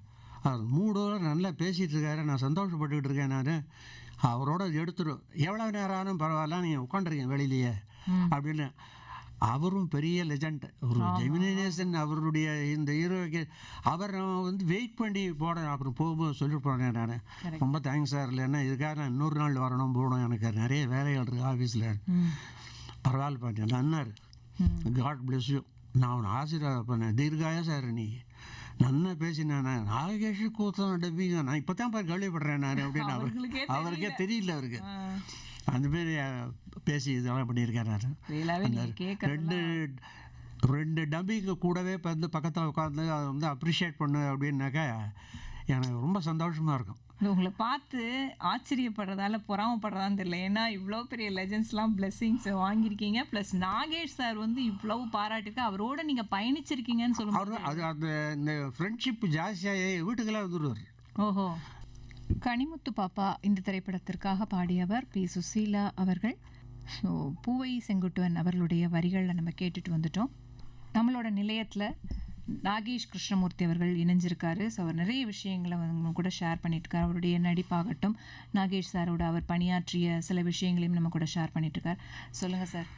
அவர் மூடோட நல்லா பேசிகிட்டு இருக்காரு, நான் சந்தோஷப்பட்டுக்கிட்டு இருக்கேன், நான் அவரோட எடுத்துடும் எவ்வளோ நேரம் ஆனும் பரவாயில்ல நீங்கள் உட்காந்துருக்கேன் வெளியிலேயே அப்படின்னு. அவரும் பெரிய லெஜண்ட், ஒரு ஜெமினி நேசன் அவருடைய இந்த ஹீரோக்கு அவர் வந்து வெயிட் பண்ணி போனேன். அப்புறம் போகும்போது சொல்லிட்டு போனேன் நான், ரொம்ப தேங்க்ஸ் சார், இல்லைன்னா இதுக்காக நான் இன்னொரு நாள் வரணும் போகணும், எனக்கு நிறைய வேலைகள் இருக்குது ஆஃபீஸில். பரவாயில்ல பண்ணேன் நன்னார், காட் பிளஸ் யூ, நான் அவனை ஆசீர்வாதம் பண்ணேன், தீர்காயா சார் நீ நன்னா பேசினேன், நாகேஷ் கூத்தம் டப்பிங்க நான் இப்போ தான் கேள்விப்படுறேன் நான் அப்படின்னு அவருக்கே தெரியல. அவருக்கு அந்த மாரி பேசி இதெல்லாம் பண்ணியிருக்காரு. ரெண்டு டப்பிங்கு கூடவே வந்து பக்கத்தில் உட்காந்து அதை வந்து அப்ரிஷியேட் பண்ணு அப்படின்னாக்கா எனக்கு ரொம்ப சந்தோஷமாக இருக்கும். உங்களை பார்த்து ஆச்சரியப்படுறதால பொறாமப்படுறதான்னு தெரியல. ஏன்னா இவ்வளோ பெரிய லெஜண்ட்ஸ்லாம் பிளெஸிங்ஸ் வாங்கியிருக்கீங்க, ப்ளஸ் நாகேஷ் சார் வந்து இவ்வளோ பாராட்டிருக்கு, அவரோட நீங்கள் பயணிச்சிருக்கீங்கன்னு சொல்லுவாங்க. அது அந்த இந்த ஃப்ரெண்ட்ஷிப் ஜாஸ்தியாக வீட்டுக்கெல்லாம் வந்துடுவார். ஓஹோ. கனிமுத்து பாப்பா இந்த திரைப்படத்திற்காக பாடியவர் பி. சுசீலா அவர்கள். ஸோ பூவை செங்குட்டுவன் அவர்களுடைய வரிகளில் நம்ம கேட்டுட்டு வந்துட்டோம். நம்மளோட நிலையத்தில் நாகேஷ் கிருஷ்ணமூர்த்தி அவர்கள் இணைஞ்சிருக்காரு. ஸோ அவர் நிறைய விஷயங்களை அவங்க கூட ஷேர் பண்ணிட்டுருக்கார். அவருடைய நடிப்பாகட்டும், நாகேஷ் சாரோட அவர் பணியாற்றிய சில விஷயங்களையும் நம்ம கூட ஷேர் பண்ணிட்டுருக்கார். சொல்லுங்கள் சார்.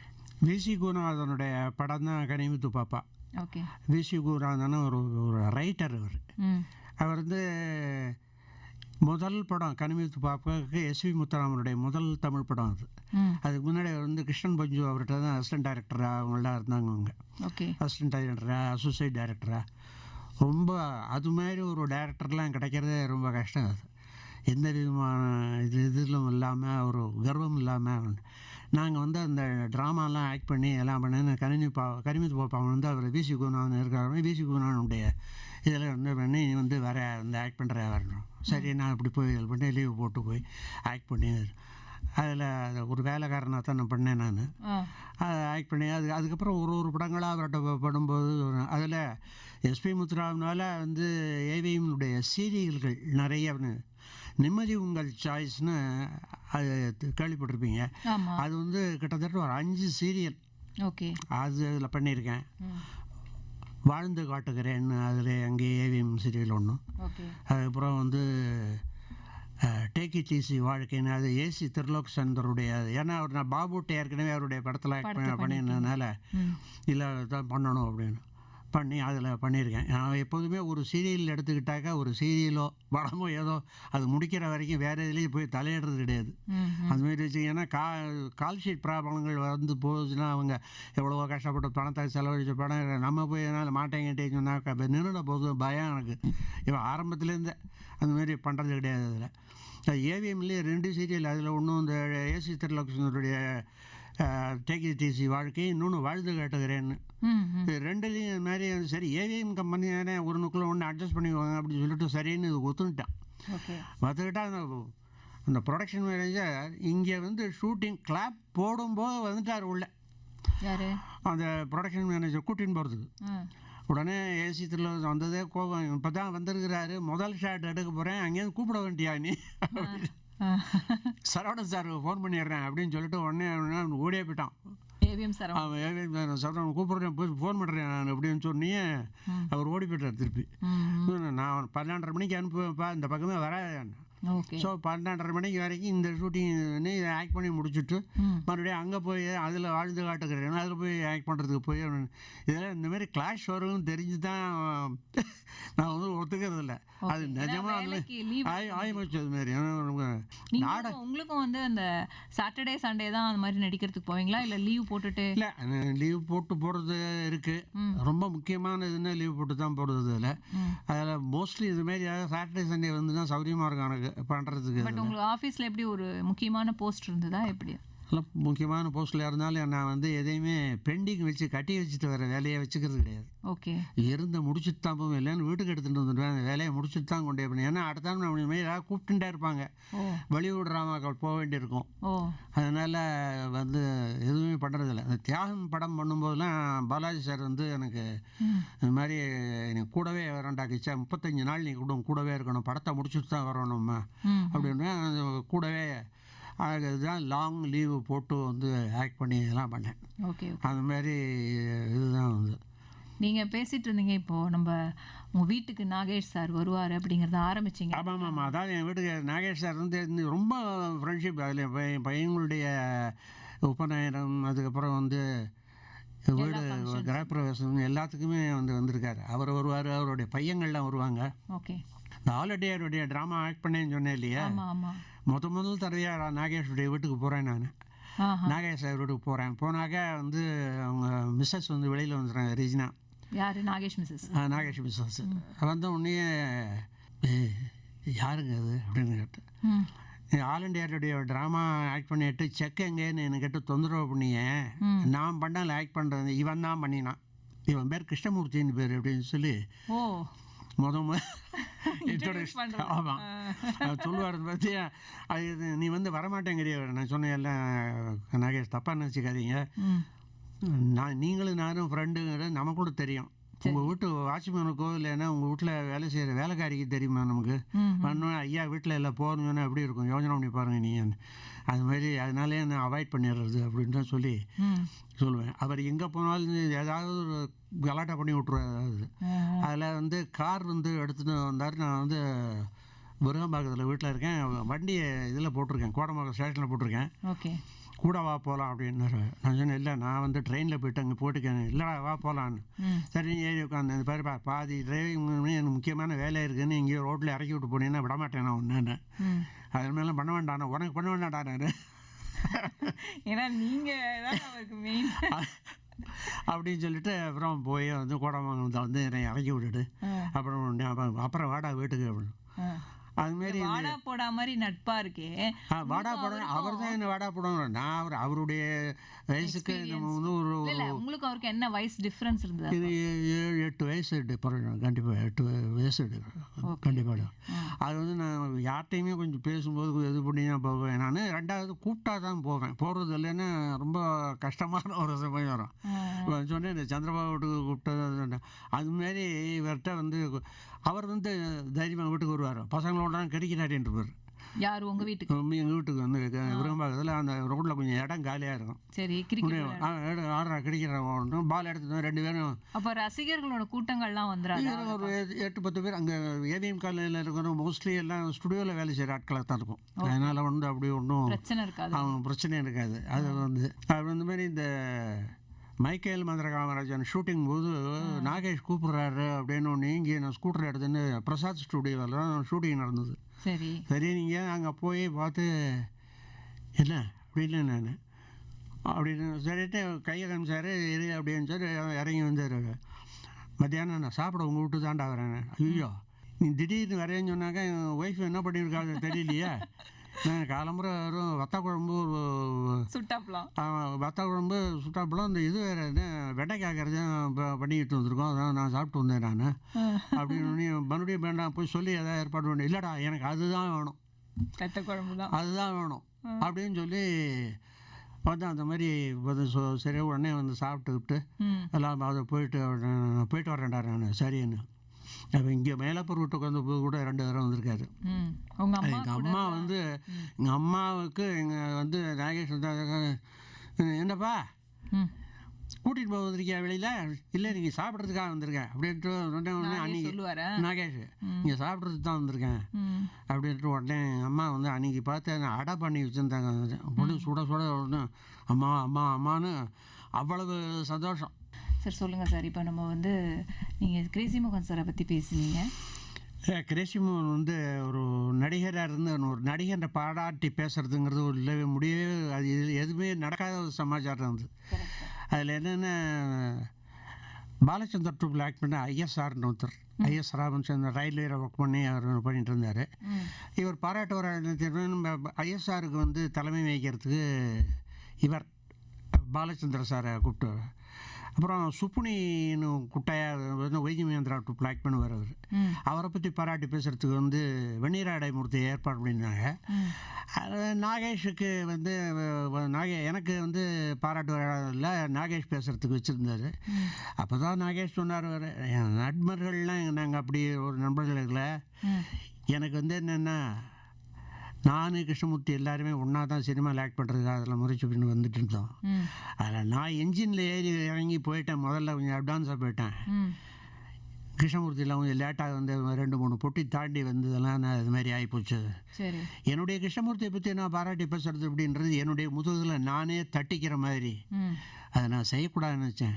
விசி குருநாதனுடைய படம் தான் கனிமுத்து பாப்பா. ஓகே. விசி குருநாதன் ஒரு ரைட்டர். அவர் வந்து முதல் படம் கனிமுத்து பாப்பாவுக்கு எஸ்வி முத்துராமனுடைய முதல் தமிழ் படம் அது. அதுக்கு முன்னாடி அவர் வந்து கிருஷ்ணன் பஞ்சு அவர்கிட்ட தான் அசிஸ்டன்ட் டைரக்டராக அவங்களாம் இருந்தாங்க. அவங்க அசிஸ்டன்ட் டைரக்டராக அசோசியேட் டைரக்டராக ரொம்ப அது மாதிரி ஒரு டைரக்டர்லாம் கிடைக்கிறதே ரொம்ப கஷ்டம். அது எந்த விதமான இதிலும் இல்லாமல் ஒரு கர்வம் இல்லாமல் நாங்கள் வந்து அந்த ட்ராமாலாம் ஆக்ட் பண்ணி எல்லாம் பண்ணி கனிமுத்து பாப்பா வந்து அவர் விசி குருநாதன் இருக்கிறாரு. விசி குருநாதனுடைய இதில் வந்து பண்ணி நீ வந்து வர வந்து ஆக்ட் பண்ணுற வரணும். சரி, நான் இப்படி போய் இது பண்ணி லீவு போட்டு போய் ஆக்ட் பண்ணி அதில் ஒரு வேலைக்காரனாக தான் நான் பண்ணேன். நான் ஆக்ட் பண்ணி அதுக்கப்புறம் ஒரு படங்களாக அவர்கிட்ட படும்போது அதில் எஸ்பி முத்துராமனால் வந்து ஏவிஎம்னுடைய சீரியல்கள் நிறைய நிம்மதி உங்கள் சாய்ஸ்னு அது கேள்விப்பட்டிருப்பீங்க. அது வந்து கிட்டத்தட்ட ஒரு 5 சீரியல் ஓகே அது அதில் பண்ணியிருக்கேன். வாழ்ந்து காட்டுகிறேன்னு அதில் அங்கே ஏவிஎம் சீரியல் ஒன்று. அதுக்கப்புறம் வந்து டேக் இட் ஈஸி வாழ்க்கைன்னு அது ஏசி திருலோக் சந்தருடைய, ஏன்னா அவர் நான் பாபுட்ட ஏற்கனவே அவருடைய படத்தில் ஆக்ட் பண்ணியிருந்ததுனால இல்லை தான் பண்ணணும் அப்படின்னு பண்ணி அதில் பண்ணியிருக்கேன். நான் எப்போதுமே ஒரு சீரியல் எடுத்துக்கிட்டாக்கா ஒரு சீரியலோ படமோ ஏதோ அது முடிக்கிற வரைக்கும் வேறு இதுலேயும் போய் தலையிடுறது கிடையாது. அதுமாரி வச்சுக்கிங்கன்னா கால்ஷீட் ப்ராப்ளங்கள் வந்து போச்சுன்னா அவங்க எவ்வளவோ கஷ்டப்பட்டு பணத்தை செலவழிச்ச படம் நம்ம போய் என்னால் மாட்டேங்கிட்டேன்னு சொன்னாக்கா நின்றுட போது பயம் எனக்கு. இவன் ஆரம்பத்துலேருந்து அதுமாரி பண்ணுறது கிடையாது. அதில் ஏவிஎம்லேயே 2 சீரியல், அதில் ஒன்றும் இந்த ஏசி திருலக்ஷ்மனுடைய டேக் இட் ஈஸி வாழ்க்கை, இன்னொன்று வாழ்ந்து காட்டுகிறேன்னு. இது 2லேயும் இது மாதிரி சரி ஏவிஎம் கம்பெனி தானே ஒரு நுக்கில் ஒன்று அட்ஜஸ்ட் பண்ணிக்குவாங்க அப்படின்னு சொல்லிட்டு சரின்னு ஒத்துக்கிட்டான். ஒத்துக்கிட்டால் அந்த ப்ரொடக்ஷன் மேனேஜர் இங்கே வந்து ஷூட்டிங் கிளாப் போடும்போது வந்துட்டார் உள்ள. அந்த ப்ரொடக்ஷன் மேனேஜர் கூட்டின்னு போகிறதுக்கு. உடனே ஏசி திருல வந்ததே கோபம், இப்போ தான் வந்திருக்கிறாரு, முதல் ஷாட் எடுக்க போகிறேன், அங்கேருந்து கூப்பிட வேண்டியா நீ சரவணன் சார் ஃபோன் பண்ணிடுறேன் அப்படின்னு சொல்லிட்டு உடனே ஓடியே போயிட்டான். ஏவிஎம் சரவணன் கூப்பிட்றேன், போய் ஃபோன் பண்ணுறேன் நான் அப்படின்னு சொன்னியே அவர் ஓடி போய்ட்டார் திருப்பி. நான் 12:30 மணிக்கு அனுப்புவேன்ப்பா, இந்த பக்கமே வராது. ஸோ 12:30 மணிக்கு வரைக்கும் இந்த ஷூட்டிங் ஆக்ட் பண்ணி முடிச்சுட்டு மறுபடியும் அங்கே போய் அதில் வாழ்ந்து காட்டுக்கிறேன், அதில் போய் ஆக்ட் பண்ணுறதுக்கு போய் இதெல்லாம் இந்தமாரி கிளாஷ் வரும் தெரிஞ்சு தான் நான் வந்து ஒத்துக்கிறது இல்லை. அது நிஜமாக ஆயிடுச்சு. அது மாதிரி உங்களுக்கும் வந்து அந்த சாட்டர்டே சண்டே தான் அந்த மாதிரி நடிக்கிறதுக்கு போவீங்களா, இல்லை லீவ் போட்டுட்டு? இல்லை, லீவ் போட்டு போகிறது இருக்குது. ரொம்ப முக்கியமான இதுன்னா லீவ் போட்டு தான் போடுறது. அதில் மோஸ்ட்லி இதுமாரி சாட்டர்டே சண்டே வந்து தான் சௌகரியமாக இருக்கும் எனக்கு பண்ணுறதுக்கு. பட் உங்களுக்கு ஆஃபீஸில் எப்படி ஒரு முக்கியமான போஸ்ட் இருந்ததா எப்படி? முக்கியமான போஸ்ட்டில் இருந்தாலும் நான் வந்து எதையுமே பெண்டிங் வச்சு கட்டி வச்சுட்டு வர வேலையை வச்சுக்கிறது கிடையாது. ஓகே, இருந்து முடிச்சுட்டு தான் போவேன், இல்லைன்னு வீட்டுக்கு எடுத்துகிட்டு வந்துடுவேன். அந்த வேலையை முடிச்சுட்டு தான் கொண்டே போனேன். ஏன்னா அடுத்த நாள் ஏதாவது கூப்பிட்டுட்டே இருப்பாங்க, பாலிவுட் ட்ராமாக்கள் போக வேண்டியிருக்கும். அதனால் வந்து எதுவுமே பண்ணுறதில்ல. அந்த தியாகம் படம் பண்ணும்போதெல்லாம் பாலாஜி சார் வந்து எனக்கு இந்த மாதிரி நீ கூடவே வரண்டாக்கிச்சா, 35 நாள் நீ கூடவே இருக்கணும், படத்தை முடிச்சுட்டு தான் வரணும்மா அப்படின்னு கூடவே அதுதான் லாங் லீவு போட்டு வந்து ஆக்ட் பண்ணி இதெல்லாம் பண்ணேன். அது மாதிரி இதுதான் வந்து நீங்கள் பேசிகிட்டு இருந்தீங்க. இப்போது நம்ம உங்கள் வீட்டுக்கு நாகேஷ் சார் வருவார் அப்படிங்கிறத ஆரம்பிச்சிங்க. ஆமாம், அதாவது என் வீட்டுக்கு நாகேஷ் சார் வந்து ரொம்ப ஃப்ரெண்ட்ஷிப். அதில் பையங்களுடைய உபநயனம், அதுக்கப்புறம் வந்து வீடு கிரகப்பிரவேசம் எல்லாத்துக்குமே வந்திருக்காரு. அவர் வருவார், அவருடைய பையங்கள்லாம் வருவாங்க. ஓகே, இந்த ஆல்ரெடியாருடைய ட்ராமா ஆக்ட் பண்ணேன்னு சொன்னேன் இல்லையா, முதல் தடவையாக நாகேஷுடைய வீட்டுக்கு போகிறேன். நான் நாகேஷ் சார் வீட்டுக்கு போகிறேன். போனாக்க வந்து அவங்க மிஸ்ஸஸ் வந்து வெளியில் வந்துடுறாங்க, ரெஜினா. யார்? நாகேஷ் மிஸ்ஸஸ். நாகேஷ் மிஸ்ஸஸ் வந்த உடனே யாருங்க அது அப்படின்னு கேட்டேன். ஆல் இண்டியாருடைய ட்ராமா ஆக்ட் பண்ணிட்டு செக் எங்கேன்னு எனக்கு கேட்டு தொந்தரவு பண்ணிய, நான் பண்ணால் ஆக்ட் பண்ணுறது இவன் தான் பண்ணினான், இவன் பேர் கிருஷ்ணமூர்த்தின்னு பேர் அப்படின்னு சொல்லி இன்ட்ரோடியூஸ். ஆமாம், சொல்லுவார் பற்றி அது நீ வந்து வரமாட்டேங்கிறிய. நான் சொன்னேன் எல்லாம் நாகேஷ் தப்பாக நினச்சிக்காதீங்க, நீங்களும் நானும் ஃப்ரெண்டுங்கிறது நமக்கு தெரியும். உங்கள் வீட்டு வாட்ச்மேனுக்கோ இல்லைன்னா உங்கள் வீட்டில் வேலை செய்கிற வேலைக்காரிக்கு தெரியுமா நமக்கு பண்ணணும், ஐயா வீட்டில் எல்லாம் போகணுன்னா எப்படி இருக்கும் யோசனை பண்ணி பாருங்கள் நீங்கள். அது மாதிரி அதனாலே நான் அவாய்ட் பண்ணிடுறது அப்படின்னு தான் சொல்லி சொல்லுவேன். அவர் எங்கே போனாலும் ஏதாவது ஒரு கலாட்டா பண்ணி விட்ருவாரு. அதில் வந்து கார் வந்து எடுத்துகிட்டு வந்தார். நான் வந்து விருகம்பாக்கத்தில் வீட்டில் இருக்கேன், வண்டியை இதில் போட்டிருக்கேன், கோடம்பாக்கம் ஸ்டேஷனில் போட்டிருக்கேன். ஓகே, கூட வா போகலாம் அப்படின்னாரு. நான் சொன்னேன் இல்லை நான் வந்து ட்ரெயினில் போயிட்டு அங்கே போட்டுக்கேன். இல்லைடா வா போகலான்னு. சரி ஏறி உட்காந்து இந்த பாரு பாதி டிரைவிங் எனக்கு முக்கியமான வேலை இருக்குதுன்னு இங்கேயோ ரோட்டில் இறக்கி விட்டு போனீங்கன்னா விட மாட்டேன் நான் ஒன்று. அது மேலே பண்ண வேண்டாண்ணா, உனக்கு பண்ண வேண்டாண்டா நான், ஏன்னா நீங்கள் மெயின் அப்படின்னு சொல்லிட்டு அப்புறம் போய் வந்து கோடம்பாக்கத்தில் வந்து என்னை இறக்கி விட்டுட்டு அப்புறம் வாடா வீட்டுக்கு அப்படின்னு. அதுமாரி வாடா போடா மாதிரி நட்பா இருக்கே. வாடா போட அவர் தான் என்ன வாடா போடணும். நான் அவருடைய வயசுக்கு நம்ம வந்து ஒரு உங்களுக்கு அவருக்கு என்ன வயசு டிஃபரன்ஸ் இருந்தது? இது 8 வயசு பிறகு கண்டிப்பாக 8 வயசு கண்டிப்பாக. அது வந்து நான் யார்கிட்டையுமே கொஞ்சம் பேசும்போது இது பண்ணி தான் போவேன். நான் 2வது கூப்பிட்டா தான் போவேன். போகிறது இல்லைன்னா ரொம்ப கஷ்டமான ஒரு சமயம் வரும். சொன்னேன் இந்த சந்திரபாபு வீட்டுக்கு கூப்பிட்டது சொன்னேன். அதுமாரி இவர்கிட்ட வந்து அவர் வந்து தைரியமாக வீட்டுக்கு வருவார். பசங்களோட கிரிக்கெட் இருப்பார். யார் உங்க வீட்டுக்கு? எங்கள் வீட்டுக்கு வந்து விரும்பாக்கத்தில் அந்த ரோட்டில் கொஞ்சம் இடம் காலியாக இருக்கும். சரி, கிரிக்கெட் ஆடுறா கிரிக்கெட் பால் எடுத்து 2 பேரும். அப்போ ரசிகர்களோட கூட்டங்கள்லாம் வந்துடுறாங்க. ஒரு 8-10 பேர் அங்கே ஏவிஎம் காலையில் இருக்கிற மோஸ்ட்லி எல்லாம் ஸ்டுடியோவில் வேலை செய்கிற ஆட்களாக தான் இருக்கும். அதனால் வந்து அப்படி ஒன்றும் பிரச்சனை இருக்காது. அவங்க பிரச்சனையும் இருக்காது. அது வந்து மாதிரி இந்த மைக்கேல் மந்திர காமராஜன் ஷூட்டிங் போது நாகேஷ் கூப்பிட்றாரு அப்படின்னு ஒன்று இங்கே நான் ஸ்கூட்டர் எடுத்துன்னு பிரசாத் ஸ்டுடியோவில் தான் ஷூட்டிங் நடந்தது. சரி சரி, நீங்கள் அங்கே போய் பார்த்து என்ன அப்படின்னு நான் அப்படின்னு சரிட்டு கையை காமிச்சார் இரு அப்படின்னு சொல்லி இறங்கி வந்தார். மத்தியானம் நான் சாப்பிட உங்கள் வீட்டு தாண்டா வரேன். ஐயோ, நீ திடீர்னு வரேன்னு சொன்னாக்கா என் ஒய்ஃப் என்ன பண்ணியிருக்காங்க தெரியலையே. நான் காலம்புரை வரும் வத்த குழம்பு சுட்டாப்பலாம். வத்த குழம்பு சுட்டாப்பெல்லாம் இந்த இது வேறு என்ன வெண்டைக்காய்க்கிறது பண்ணிக்கிட்டு வந்திருக்கோம். அதான் நான் சாப்பிட்டு வந்தேன் நான் அப்படின்னு மறுபடியும் வேண்டாம் போய் சொல்லி எதாவது ஏற்பாடு பண்ணி இல்லைடா எனக்கு அதுதான் வேணும், கத்த குழம்பு தான் அதுதான் வேணும் அப்படின்னு சொல்லி வந்து அந்த மாதிரி சரி உடனே வந்து சாப்பிட்டுக்கிட்டு எல்லாம் அதை போயிட்டு வரேன்டா நான் சரின்னு. அப்போ இங்கே மேலப்பூர் வீட்டுக்கு வந்து கூட 2 தடவை வந்திருக்காரு. எங்கள் அம்மா வந்து எங்கள் அம்மாவுக்கு எங்கள் வந்து நாகேஷ் என்னப்பா கூட்டிகிட்டு போக வந்திருக்கியா வெளியில்? இல்லை நீங்கள் சாப்பிட்றதுக்காக வந்திருக்கேன் அப்படின்ட்டு உடனே அன்றைக்கி நாகேஷ் நீங்கள் சாப்பிட்றதுக்கு தான் வந்திருக்கேன் அப்படின்ட்டு உடனே அம்மா வந்து அன்றைக்கி பார்த்து அடை பண்ணி வச்சுருந்தாங்க. பொண்ணு சுட சுட உடனே அம்மா அம்மா அம்மான்னு அவ்வளவு சந்தோஷம். சார் சொல்லுங்கள் சார், இப்போ நம்ம வந்து நீங்கள் கிரேசி மோகன் சாரை பற்றி பேசுனீங்க. கிரேசி மோகன் வந்து ஒரு நடிகராக இருந்து ஒரு நடிகரை பாராட்டி பேசுகிறதுங்கிறது ஒரு இல்லவே முடியவே அது எதுவுமே நடக்காத ஒரு சமாச்சாரம் இருந்தது. அதில் என்னென்ன பாலச்சந்தர் ட்ரூப்பில் ஆக்ட் பண்ண ஐஎஸ்ஆர்னு ஒருத்தர், ஐஎஸ் ராமச்சந்திரன் ரயில்வேல ஒர்க் பண்ணி அவர் பண்ணிட்டு இருந்தார். இவர் பாராட்டுவார். ஐஎஸ்ஆருக்கு வந்து தலைமை வகிக்கிறதுக்கு இவர் பாலச்சந்திர சாரை கூப்பிட்டு அப்புறம் சுப்புனின்னு குட்டையாக வைஜி மகேந்திரா ட்ரூப்பில் ஆக்ட் பண்ணுவார். அவரை பற்றி பாராட்டி பேசுகிறதுக்கு வந்து வெந்நீராடை மூர்த்தி ஏற்பாடு பண்ணியிருந்தாங்க. நாகேஷுக்கு வந்து எனக்கு வந்து பாராட்டு இல்லை நாகேஷ் பேசுகிறதுக்கு வச்சுருந்தார். அப்போ தான் நாகேஷ் சொன்னார், என் நண்பர்கள்லாம் நாங்கள் அப்படி ஒரு நண்பர்கள் இல்லை, எனக்கு வந்து என்னென்னா நான் கிருஷ்ணமூர்த்தி எல்லாருமே ஒன்றா தான் சினிமாவில் ஆக்ட் பண்ணுறதுக்கு அதில் முறைச்சி பண்ணி வந்துட்டு இருந்தோம். அதில் நான் என்ஜினில் ஏறி இறங்கி போயிட்டேன், முதல்ல கொஞ்சம் அட்வான்ஸாக போயிட்டேன். கிருஷ்ணமூர்த்தியில் கொஞ்சம் லேட்டாக வந்து 2-3 பொட்டி தாண்டி வந்ததெல்லாம் நான் இது மாதிரி ஆகிப்போச்சு. என்னுடைய கிருஷ்ணமூர்த்தியை பற்றி நான் பாராட்டி பேசுறது அப்படின்றது என்னுடைய முதுகில் நானே தட்டிக்கிற மாதிரி அதை நான் செய்யக்கூடாதுன்னு நினச்சேன்.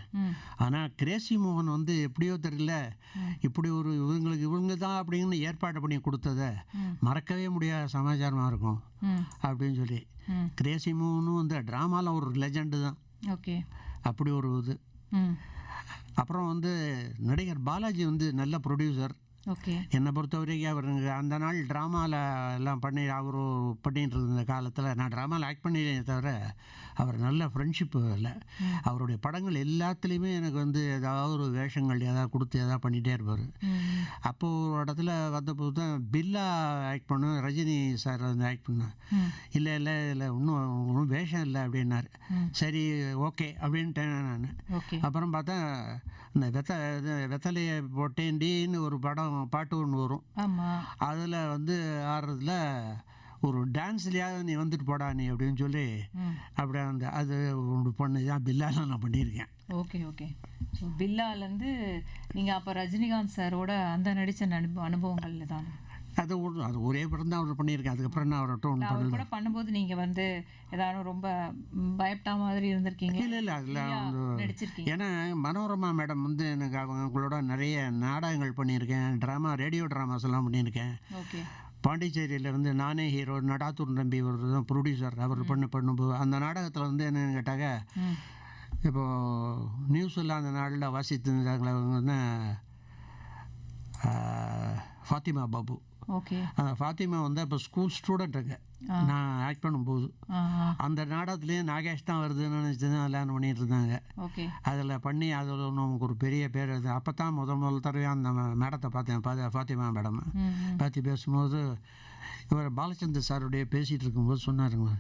ஆனால் கிரேசி மோகன் வந்து எப்படியோ தெரியல இப்படி ஒரு இவங்க தான் அப்படின்னு ஏற்பாடு பண்ணி கொடுத்ததை மறக்கவே முடியாத சமாச்சாரமாக இருக்கும் அப்படின்னு சொல்லி. கிரேசி மோகனும் வந்து ட்ராமாவில் ஒரு லெஜண்டு தான். ஓகே, அப்படி ஒரு இது. அப்புறம் வந்து நடிகர் பாலாஜி வந்து நல்ல ப்ரொடியூசர். ஓகே, என்னை பொறுத்த வரைக்கும் அவர் அந்த நாள் ட்ராமாவில் எல்லாம் பண்ணி அவர் பண்ணிட்டு இருந்த காலத்தில் நான் ட்ராமாவில் ஆக்ட் பண்ணினே தவிர அவர் நல்ல ஃப்ரெண்ட்ஷிப்பு இல்லை. அவருடைய படங்கள் எல்லாத்துலேயுமே எனக்கு வந்து ஏதாவது ஒரு வேஷங்கள் ஏதாவது கொடுத்து ஏதாவது பண்ணிகிட்டே இருப்பார். அப்போது ஒரு இடத்துல வந்தபோது தான் பில்லா ஆக்ட் பண்ண ரஜினி சார் வந்து ஆக்ட் பண்ணேன். இல்லை இல்லை இல்லை ஒன்றும் வேஷம் இல்லை அப்படின்னாரு. சரி ஓகே அப்படின்ட்டேன் நான். அப்புறம் பார்த்தா இந்த வெத்தலையை போட்டேண்டின்னு ஒரு பாட்டு ஒன்று வரும். அதில் வந்து ஆடுறதுல ஒரு டான்ஸ்லையாவது நீ வந்துட்டு போடா நீ அப்படின்னு சொல்லி அப்படியே அந்த அது ஒன்று பண்ணி தான் பில்லாவில் நான் பண்ணியிருக்கேன். Okay okay. ஸோ பில்லாலேருந்து நீங்கள் அப்போ ரஜினிகாந்த் சாரோட அந்த நடித்த அனுபவங்கள் தான் அது ஒரே படம் தான் அவர் பண்ணியிருக்கேன். அதுக்கப்புறம் நான் அவர்கிட்ட ஒன்று கூட பண்ணும்போது நீங்கள் வந்து ஏதாவது ரொம்ப பயப்பட்ட மாதிரி இருந்திருக்கீங்க? இல்லை இல்லை அதில் நடிச்சிருக்கீங்க. ஏன்னா மனோரமா மேடம் வந்து எனக்கு அவங்களோட நிறைய நாடகங்கள் பண்ணியிருக்கேன், ட்ராமா ரேடியோ ட்ராமாஸ் எல்லாம் பண்ணியிருக்கேன். ஓகே. பாண்டிச்சேரியில் வந்து நானே ஹீரோ, நடாத்தூர் நம்பி ஒரு தான் ப்ரொடியூசர். அவர் பண்ணும்போது அந்த நாடகத்தில் வந்து என்னென்னு கேட்டாங்க, இப்போது நியூஸ் எல்லாம் அந்த நாளில் வாசித்துருந்தாங்களே அவங்க வந்து ஃபாத்திமா பாபு ஓகே. ஃபாத்திமா வந்து அப்போ ஸ்கூல் ஸ்டூடெண்ட்டுங்க நான் ஆக்ட் பண்ணும்போது. அந்த நாடகத்துலேயே நாகேஷ் தான் வருதுன்னு நினச்சி தான் கல்யாணம் பண்ணிகிட்டு இருந்தாங்க. ஓகே. அதில் பண்ணி அதில் நமக்கு ஒரு பெரிய பேர். அது அப்போ தான் முதல் தடவையாக அந்த மேடத்தை பார்த்தேன், ஃபாத்திமா மேடம். பார்த்து பேசும்போது இவர் பாலச்சந்தர் சாருடைய பேசிகிட்டு இருக்கும்போது சொன்னாருங்க,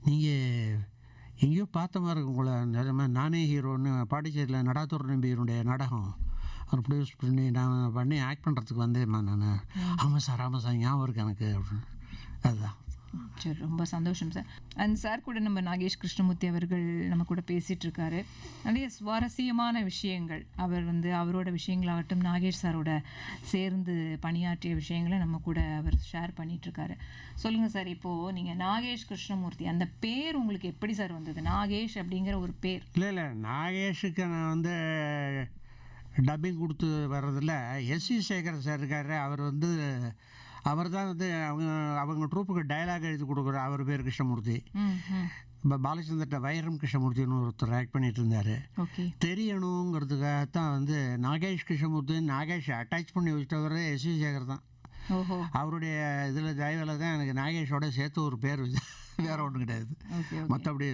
நீங்கள் எங்கேயோ பார்த்த மாதிரி இருக்கும் உங்களை, நிஜமாக நானே ஹீரோன்னு பாண்டிச்சேரியில் நடாத்தூர் நம்பியினுடைய நாடகம் அவர் ப்ரொடியூஸ் பண்ணி நான் பண்ணி ஆக்ட் பண்ணுறதுக்கு வந்தேம்மா நான். ஆமாம் சார் ஞாபகம் இருக்கு எனக்கு அப்படின்னு. அதுதான். சரி, ரொம்ப சந்தோஷம் சார். அண்ட் சார் கூட நம்ம நாகேஷ் கிருஷ்ணமூர்த்தி அவர்கள் நம்ம கூட பேசிகிட்டு இருக்காரு. நிறைய சுவாரஸ்யமான விஷயங்கள் அவர் வந்து அவரோட விஷயங்களாகட்டும் நாகேஷ் சாரோட சேர்ந்து பணியாற்றிய விஷயங்களை நம்ம கூட அவர் ஷேர் பண்ணிகிட்ருக்காரு. சொல்லுங்கள் சார், இப்போது நீங்கள் நாகேஷ் கிருஷ்ணமூர்த்தி அந்த பேர் உங்களுக்கு எப்படி சார் வந்தது? நாகேஷ் அப்படிங்கிற ஒரு பேர். இல்லை நாகேஷுக்கு நான் வந்து டப்பிங் கொடுத்து வர்றதில் எஸ்சி சேகர் சார் இருக்கார். அவர் தான் வந்து அவங்க ட்ரூப்புக்கு டைலாக் எழுதி கொடுக்குற. அவர் பேர் கிருஷ்ணமூர்த்தி. இப்போ பாலச்சந்தர்கிட்ட வைரம் கிருஷ்ணமூர்த்தின்னு ஒருத்தர் ஆக்ட் பண்ணிட்டு இருந்தார். தெரியணுங்கிறதுக்காகத்தான் வந்து நாகேஷ் கிருஷ்ணமூர்த்தி நாகேஷ் அட்டாச் பண்ணி வச்சிட்டவர் எஸ்சி சேகர் தான். அவருடைய இதில் தயவில் தான் எனக்கு நாகேஷோட சேர்த்து ஒரு பேர் வேற ஒன்றும் கிடையாது. மற்றபடி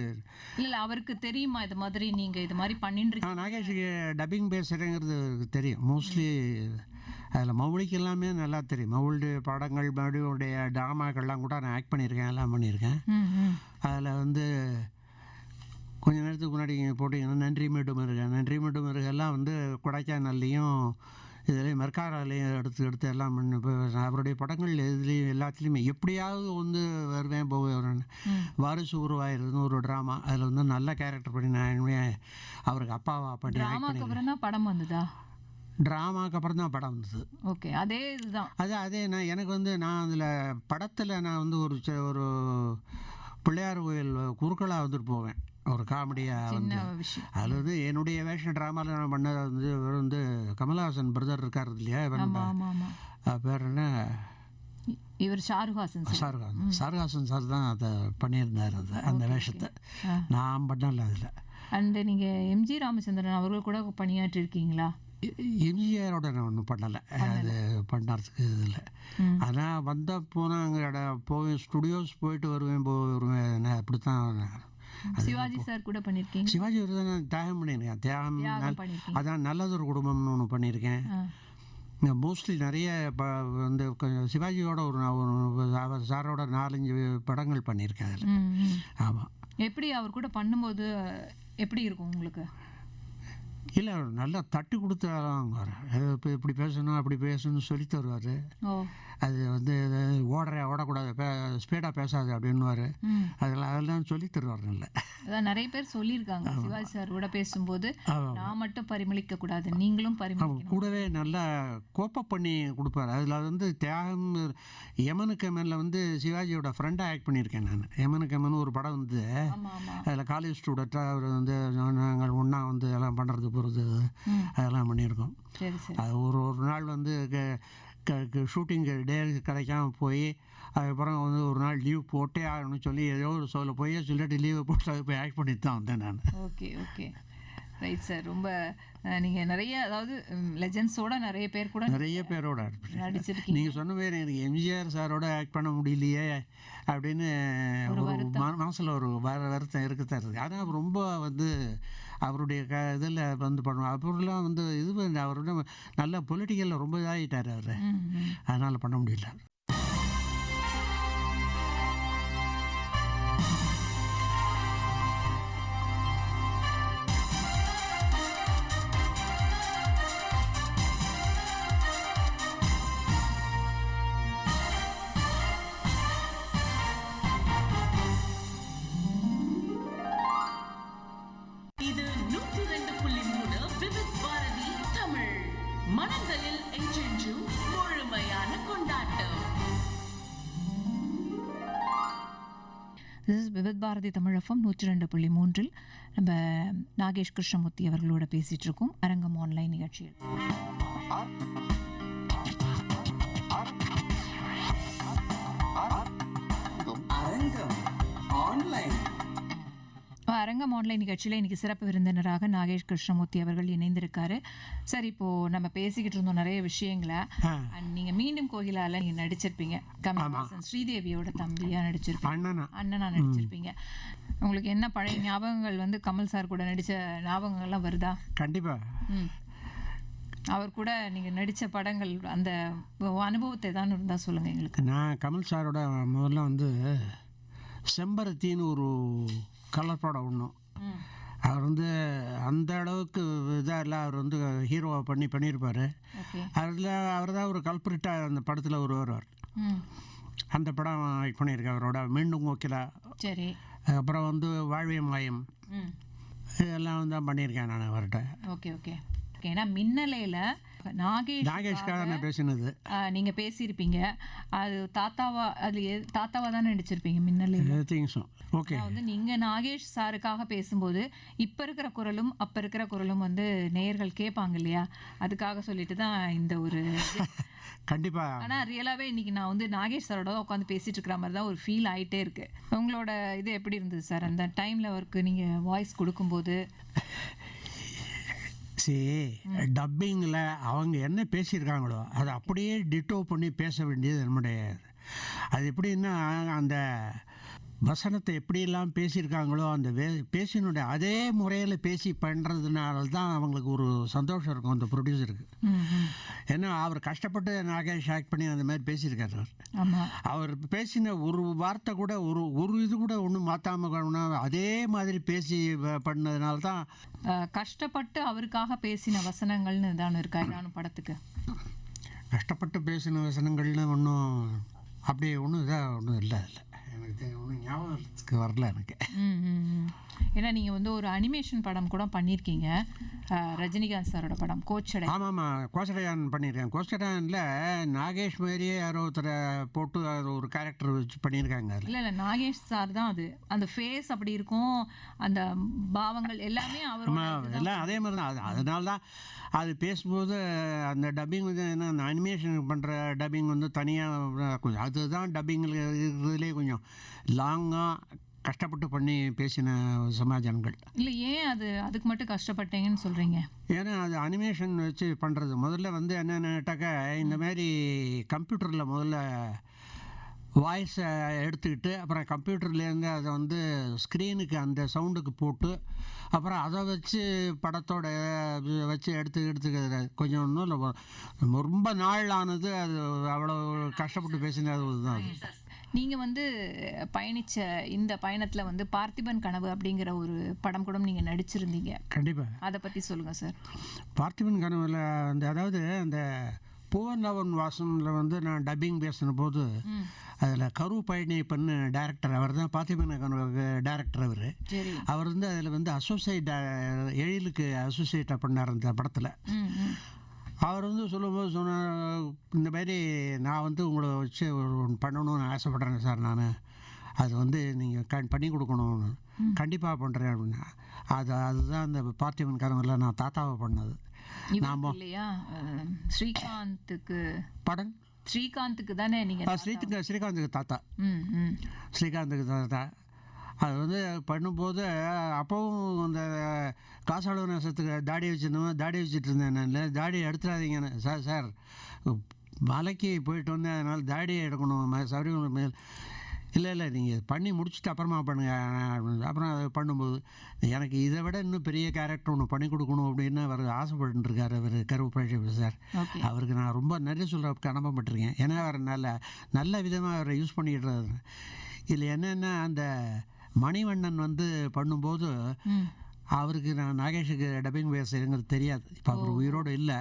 இல்லை அவருக்கு தெரியுமா இது மாதிரி நீங்கள் இது மாதிரி பண்ணிட்டு? நாகேஷுக்கு டப்பிங் பேசுகிறேங்கிறது தெரியும். மோஸ்ட்லி அதில் மௌலிக்கு எல்லாமே நல்லா தெரியும். மவுல்டு படங்கள் மறுபடியுடைய ட்ராமாக்கள்லாம் கூட நான் ஆக்ட் பண்ணியிருக்கேன், எல்லாம் பண்ணியிருக்கேன். அதில் வந்து கொஞ்ச நேரத்துக்கு முன்னாடி போட்டிங்கன்னா நன்றி மீண்டும் இருக்கெல்லாம் வந்து கொடைக்கானல்லையும் இதுலேயும் மெர்காராலையும் எடுத்து எல்லாம் பண்ணி அவருடைய படங்கள் இதுலேயும் எல்லாத்துலேயுமே எப்படியாவது வந்து வருவேன் போவேன். வாரிசு உருவாயிருதுன்னு ஒரு ட்ராமா, அதில் வந்து நல்ல கேரக்டர் பண்ணி நான் அவருக்கு அப்பாவா பண்ணி படம் வந்ததா? ட்ராமாவுக்கு அப்புறம் தான் படம் வந்தது. ஓகே, அதே இதுதான். அதே நான் எனக்கு வந்து நான் அதில் படத்தில் நான் வந்து ஒரு பிள்ளையார் கோயில் குறுக்களாக வந்துட்டு போவேன், ஒரு காமெடியாக வந்து. அதில் வந்து என்னுடைய வேஷன் ட்ராமாவில் நான் பண்ணது வந்து கமல்ஹாசன் பிரதர் இருக்கார் இல்லையா, பேர் என்ன, இவர் ஷாருஹாசன் சார் தான் அதை பண்ணியிருந்தார். அந்த வேஷத்தை நான் பண்ணல அதில். அண்டு நீங்கள் எம்ஜி ராமச்சந்திரன் அவர்கள் கூட பணியாற்றிருக்கீங்களா? எம்ஜிஆரோட நான் ஒன்றும் பண்ணலை, அது பண்ணுறதுக்கு இதில். ஆனால் வந்தால் போனால் அங்கே போவேன், ஸ்டுடியோஸ் போயிட்டு வருவேன் அப்படி தான். சிவாஜி சார் கூட பண்ணியிருக்கீங்க? சிவாஜி தான் தியாகம் பண்ணியிருக்கேன். தியாகம் அதான் நல்லதொரு குடும்பம்னு ஒன்று பண்ணியிருக்கேன். மோஸ்ட்லி நிறைய வந்து சிவாஜியோட அவர் சாரோட 4-5 படங்கள் பண்ணியிருக்கேன் அதில். ஆமாம். எப்படி அவர் கூட பண்ணும்போது எப்படி இருக்கும் உங்களுக்கு? இல்லை நல்லா தட்டி கொடுத்தாங்க, இப்படி பேசணும் அப்படி பேசணும்னு சொல்லி தருவார். அது வந்து ஓடக்கூடாது, ஸ்பீடாக பேசாது அப்படின்னுவார். அதெல்லாம் சொல்லி தருவார். இல்லை அதான் நிறைய பேர் சொல்லியிருக்காங்க சிவாஜி சார் கூட பேசும்போது, நான் மட்டும் பரிமளிக்க கூடாது, நீங்களும் பரிமளிக்கணும். கூடவே நல்லா கோப்பப் பண்ணி கொடுப்பார். அதில் வந்து தியாகம் யமனுக்கமனில் வந்து சிவாஜியோட ஃப்ரெண்டாக ஆக்ட் பண்ணியிருக்கேன் நான். யமனுக்கமன் ஒரு படம் வந்து அதில் காலேஜ் ஸ்டூடெண்ட்டாக அவர் வந்து நாங்கள் ஒன்றா வந்து எல்லாம் பண்ணுறது போகிறது அதெல்லாம் பண்ணியிருக்கோம். அது ஒரு நாள் வந்து ஷூட்டிங் டே கிடைக்காம போய் அதுக்கப்புறம் வந்து ஒரு நாள் லீவ் போட்டே ஆகணும்னு சொல்லி ஏதோ ஒரு சொல்லிட்டு லீவை போட்டு அதை போய் ஆக்ட் பண்ணிட்டு தான் வந்தேன் நான். Okay right sir. ரொம்ப நீங்கள் நிறைய, அதாவது லெஜெண்ட்ஸோட நிறைய பேரோட நடிச்சிருக்கீங்க. நீங்கள் சொன்ன மாதிரி எனக்கு எம்ஜிஆர் சாரோட ஆக்ட் பண்ண முடியலையே அப்படின்னு ஒரு மனசில் ஒரு வருத்தம் இருக்குதான் இருக்குது. ஆனால் ரொம்ப வந்து அவருடைய இதில் வந்து பண்ணுவோம். அப்புறம்லாம் வந்து அவரோட நல்ல பொலிட்டிக்கலில் ரொம்ப இதாகிட்டார் அவர், அதனால் பண்ண முடியல. மனங்களில் என்றென்றும் முழுமையான கொண்டாட்டம். This is Vividh Bharathi Tamil FM 102.3. நம்ம நாகேஷ் கிருஷ்ணமூர்த்தி அவர்களோட பேசிட்டு இருக்கோம் அரங்கம் ஆன்லைன் நிகழ்ச்சியில். அரங்கம் ஆன்லைன் நிகழ்ச்சியில் இன்னைக்கு சிறப்பு விருந்தினராக நாகேஷ் கிருஷ்ணமூர்த்தி அவர்கள் இணைந்திருக்காரு. சார், இப்போ நம்ம பேசிக்கிட்டு இருந்தோம் நிறைய விஷயங்களை. நீங்க மீண்டும் கோகிலால நீங்க நடிச்சிருப்பீங்க. கமல்ஹாசன் ஸ்ரீதேவியோட தம்பியா நடிச்சிருப்பீங்க, அண்ணனா நடிச்சிருப்பீங்க. உங்களுக்கு என்ன பழைய ஞாபகங்கள் வந்து கமல் சார் கூட நடிச்ச ஞாபகங்கள்லாம் வருதா? கண்டிப்பா. அவர் கூட நீங்க நடிச்ச படங்கள், அந்த அனுபவத்தை தான் இருந்தா சொல்லுங்க எங்களுக்கு. நான் கமல் சாரோட முதல்ல வந்து செம்பருத்தின்னு ஒரு கலர் படம் ஒன்றும், அவர் வந்து அந்த அளவுக்கு இதாக இல்லை, அவர் வந்து ஹீரோவை பண்ணியிருப்பார். அதில் அவர் தான் ஒரு கல்பிரிட்டாக அந்த படத்தில் ஒரு வருவார். அந்த படம் பண்ணியிருக்கேன் அவரோட. மீண்டும் கோகிலா, சரி, அப்புறம் வந்து வாழ்வே மாயம், இதெல்லாம் தான் பண்ணியிருக்கேன் நான் அவர்கிட்ட. Okay okay. ஏன்னா மின்னலையில் நாகேஷ்காக நான் பேசினது நீங்க பேசியிருப்பீங்க. அது தாத்தாவா, அது தாத்தாவா தான் நடிச்சிருப்பீங்க மின்னலையில். ஓகே. வந்து நீங்க நாகேஷ் சாருக்காக பேசும்போது இப்ப இருக்கிற குரலும் அப்ப இருக்கிற குரலும் வந்து நேயர்கள் கேட்பாங்க இல்லையா, அதுக்காக சொல்லிட்டு தான் இந்த ஒரு கண்டிப்பா. ஆனா ரியலாவே இன்னைக்கு நான் வந்து நாகேஷ் சாரோட உட்காந்து பேசிட்டு இருக்கிற மாதிரி தான் ஒரு ஃபீல் ஆயிட்டே இருக்கு. உங்களோட இது எப்படி இருந்தது சார் அந்த டைம்ல அவருக்கு நீங்க வாய்ஸ் கொடுக்கும்போது? டப்பிங்கில் அவங்க என்ன பேசியிருக்காங்களோ அதை அப்படியே டிட்டோ பண்ணி பேச வேண்டியது நம்முடைய. அது எப்படின்னா, அந்த வசனத்தை எப்படியெல்லாம் பேசியிருக்காங்களோ அந்த பேசினுடைய அதே முறையில் பேசி பண்ணுறதுனால தான் அவங்களுக்கு ஒரு சந்தோஷம் இருக்கும் அந்த ப்ரொடியூசருக்கு. ஏன்னா அவர் கஷ்டப்பட்டு நாகேஷ் ஆக்ட் பண்ணி அந்த மாதிரி பேசியிருக்காரு. அவர் பேசின ஒரு வார்த்தை கூட ஒரு இது கூட ஒன்றும் மாற்றாமல் அதே மாதிரி பேசி பண்ணதுனால தான். கஷ்டப்பட்டு அவருக்காக பேசின வசனங்கள்னு தான் இருக்கா நானும் படத்துக்கு? கஷ்டப்பட்டு பேசின வசனங்கள்னு ஒன்றும் அப்படி ஒன்றும் இதாக ஒன்றும் இல்லை. அதில் எனக்கு ஒன்றும் ஞாபகத்துக்கு வரல எனக்கு. ஏன்னா நீங்கள் வந்து ஒரு அனிமேஷன் படம் கூட பண்ணியிருக்கீங்க, ரஜினிகாந்த் சாரோட படம் கோச்சடை. ஆமாம், கோச்சடையான் பண்ணியிருக்கேன். கோச்சடையானில் நாகேஷ் மாதிரியே யாரோ ஒருத்தரை போட்டு அது ஒரு கேரக்டர் வச்சு பண்ணியிருக்காங்க. இல்லை நாகேஷ் சார் தான் அது, அந்த ஃபேஸ் அப்படி இருக்கும், அந்த பாவங்கள் எல்லாமே அவர் எல்லாம் அதே மாதிரி தான். அதனால தான் அது பேசும்போது அந்த டப்பிங் வந்து என்ன, அந்த அனிமேஷன் பண்ணுற டப்பிங் வந்து தனியாக கொஞ்சம், அதுதான் டப்பிங்கில் இருக்கிறதுலே கொஞ்சம் லாங்காக கஷ்டப்பட்டு பண்ணி பேசின சமாஜங்கள். இல்லை, ஏன் அதுக்கு மட்டும் கஷ்டப்பட்டீங்கன்னு சொல்கிறீங்க? ஏன்னா அது அனிமேஷன் வச்சு பண்ணுறது. முதல்ல வந்து என்னென்னட்டாக்கா, இந்த மாதிரி கம்ப்யூட்டரில் முதல்ல வாய்ஸை எடுத்துக்கிட்டு அப்புறம் கம்ப்யூட்டர்லேருந்து அதை வந்து ஸ்க்ரீனுக்கு அந்த சவுண்டுக்கு போட்டு அப்புறம் அதை வச்சு படத்தோட வச்சு எடுத்துக்கிறது கொஞ்சம் ஒன்றும் இல்லை, ரொம்ப நாள் ஆனது. அது அவ்வளோ கஷ்டப்பட்டு பேசினது தான் அது. நீங்கள் வந்து பயணித்த இந்த பயணத்தில் வந்து பார்த்திபன் கனவு அப்படிங்கிற ஒரு படம் கூட நீங்கள் நடிச்சிருந்தீங்க. கண்டிப்பாக, அதை பற்றி சொல்லுங்கள் சார். பார்த்திபன் கனவில் அதாவது அந்த பூவன் வாசனில் வந்து நான் டப்பிங் பேசின போது அதில் கரு பழனியப்பன்னு டைரக்டர், அவர் தான் பார்த்திபன் கனவுக்கு டைரக்டர். அவர் வந்து அதில் வந்து அசோசியேட் எழிலுக்கு அசோசியேட்டாக பண்ணார் அந்த படத்தில். அவர் வந்து சொல்லும்போது சொன்னார், இந்த மாதிரி நான் வந்து உங்களை வச்சு ஒன்று பண்ணணும்னு ஆசைப்பட்றேங்க சார், நான் அது வந்து நீங்கள் பண்ணி கொடுக்கணும்னு. கண்டிப்பாக பண்ணுறேன் அப்படின்னா. அதுதான் அந்த பார்த்திபன் கனவில் நான் தாத்தாவை பண்ணது. நாம இல்லையா, ஸ்ரீகாந்துக்கு படம், ஸ்ரீகாந்துக்கு தானே நீங்கள்? ஸ்ரீகாந்துக்கு தாத்தா, ஸ்ரீகாந்துக்கு தாத்தா. அது வந்து பண்ணும்போது அப்போவும் அந்த காசாளு நேசத்துக்கு தாடி வச்சுட்டு இருந்தேன். நான் தாடி எடுத்துடாதீங்கன்னு. சார் மலைக்கு போயிட்டு வந்தேன், அதனால் தாடியை எடுக்கணும் சௌரியங்கள் மேல். இல்லை நீங்கள் பண்ணி முடிச்சுட்டு அப்புறமா பண்ணுங்கள். அப்புறம் அதை பண்ணும்போது எனக்கு இதை விட இன்னும் பெரிய கேரக்டர் ஒன்று பண்ணி கொடுக்கணும் அப்படின்னு அவர் ஆசைப்பட்டுருக்கார். அவர் கருப்பு சார், அவருக்கு நான் ரொம்ப நிறைய சொல்கிற கடமைப்பட்டிருக்கேன். ஏன்னா அவர் நல்ல விதமாக அவரை யூஸ் பண்ணிடுறாரு. இதில் என்னென்னா, அந்த மணிவண்ணன் வந்து பண்ணும்போது அவருக்கு நான் நாகேஷுக்கு டப்பிங் பேசுங்கிறது தெரியாது. இப்போ அவர் உயிரோடு இல்லை.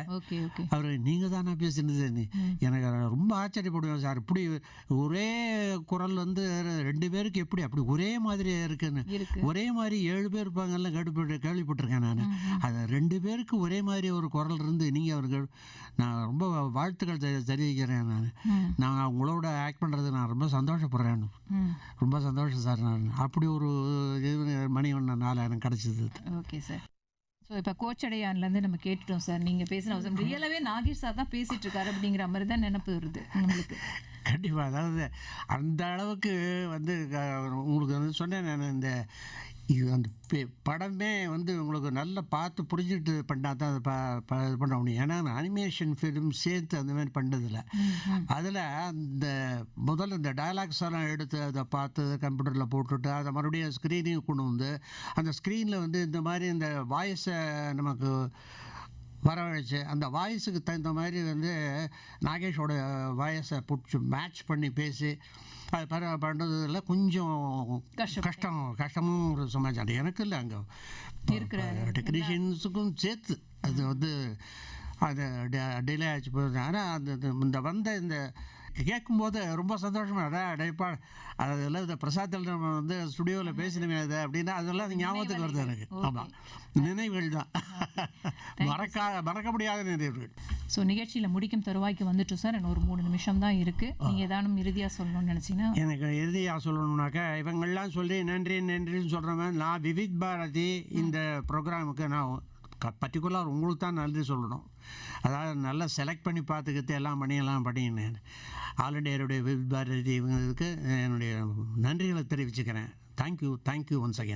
அவர் நீங்கள் தானே பேசுனது, எனக்கு ரொம்ப ஆச்சரியப்படுவேன் சார். இப்படி ஒரே குரல் வந்து 2 பேருக்கு எப்படி அப்படி ஒரே மாதிரி இருக்குன்னு. ஒரே மாதிரி 7 பேர் இருப்பாங்கல்ல, கேள்விப்பட்டிருக்கேன் நான். அது 2 பேருக்கு ஒரே மாதிரி ஒரு குரல் இருந்து நீங்கள் அவர்கள், நான் ரொம்ப வாழ்த்துக்கள் தெரிவிக்கிறேன். நான் உங்களோட ஆக்ட் பண்ணுறது நான் ரொம்ப சந்தோஷப்படுறேன். ரொம்ப சந்தோஷம் சார். நான் அப்படி ஒரு மணிவண்ணனால் எனக்கு கிடச்சிது. Okay sir. ஸோ இப்போ கோச்சடையான்லேருந்து நம்ம கேட்டுட்டோம் சார், நீங்கள் பேசின அவசரம் ரியலாகவே நாகேஷ் சார் தான் பேசிகிட்டு இருக்காரு அப்படிங்கிற மாதிரி தான் நினைப்பு வருது உங்களுக்கு? கண்டிப்பாக. அதாவது அந்த அளவுக்கு வந்து உங்களுக்கு வந்து சொன்னேன் நான், இந்த இது அந்த படமே வந்து உங்களுக்கு நல்லா பார்த்து புரிஞ்சுட்டு பண்ணால் தான் அது இது பண்ண முடியும். ஏன்னா அனிமேஷன் ஃபிலிம் சேர்த்து அந்த மாதிரி பண்ணதில்ல. அதில் அந்த முதல்ல இந்த டயலாக்ஸ் எல்லாம் எடுத்து அதை பார்த்து கம்ப்யூட்டரில் போட்டுட்டு அதை மறுபடியும் ஸ்க்ரீனையும் கொண்டு வந்து அந்த ஸ்க்ரீனில் வந்து இந்த மாதிரி இந்த வாய்ஸை நமக்கு வரவழைச்சு அந்த வாய்ஸுக்கு தகுந்த மாதிரி வந்து நாகேஷோட வாய்ஸை பிடிச்சி மேட்ச் பண்ணி பேசி அது பண்ணுறதுல கொஞ்சம் கஷ்டமும் ஒரு சமாச்சாரம் எனக்கு இல்லை, அங்கே டெக்னீஷியன்ஸுக்கும் சேர்த்து அது வந்து அது டிலே ஆச்சு போகுது. ஆனால் அந்த இந்த கேட்கும்போது ரொம்ப சந்தோஷமாக அடைப்பா அதெல்லாம் இந்த பிரசாத்தில் நம்ம வந்து ஸ்டுடியோவில் பேசினமே அதை அப்படின்னா அதெல்லாம் அது ஞாபகத்துக்கு வருது எனக்கு. ஆமாம், நினைவுகள் தான், மறக்க முடியாத நினைவுகள். ஸோ நிகழ்ச்சியில் முடிக்கும் தருவாய்க்கு வந்துட்டோம் சார். இன்னும் ஒரு 3 நிமிஷம் தான் இருக்குது. நீங்கள் ஏதானும் இறுதியாக சொல்லணும்னு நினச்சிங்கன்னா? எனக்கு இறுதியாக சொல்லணுன்னாக்கா இவங்கள்லாம் சொல்லி நன்றின்னு சொல்கிறவன் நான் விவித் பாரதி இந்த ப்ரோக்ராமுக்கு நான் பர்டிகுலர் உங்களுக்கு தான் நன்றி சொல்லணும். அதாவது நல்லா செலக்ட் பண்ணி பார்த்துக்கிட்டு எல்லாம் பண்ணின்னு ஆல் இண்டியாவுடைய விவித் பாரதி இவங்களுக்கு என்னுடைய நன்றிகளை தெரிவிச்சுக்கிறேன். Thank you once again.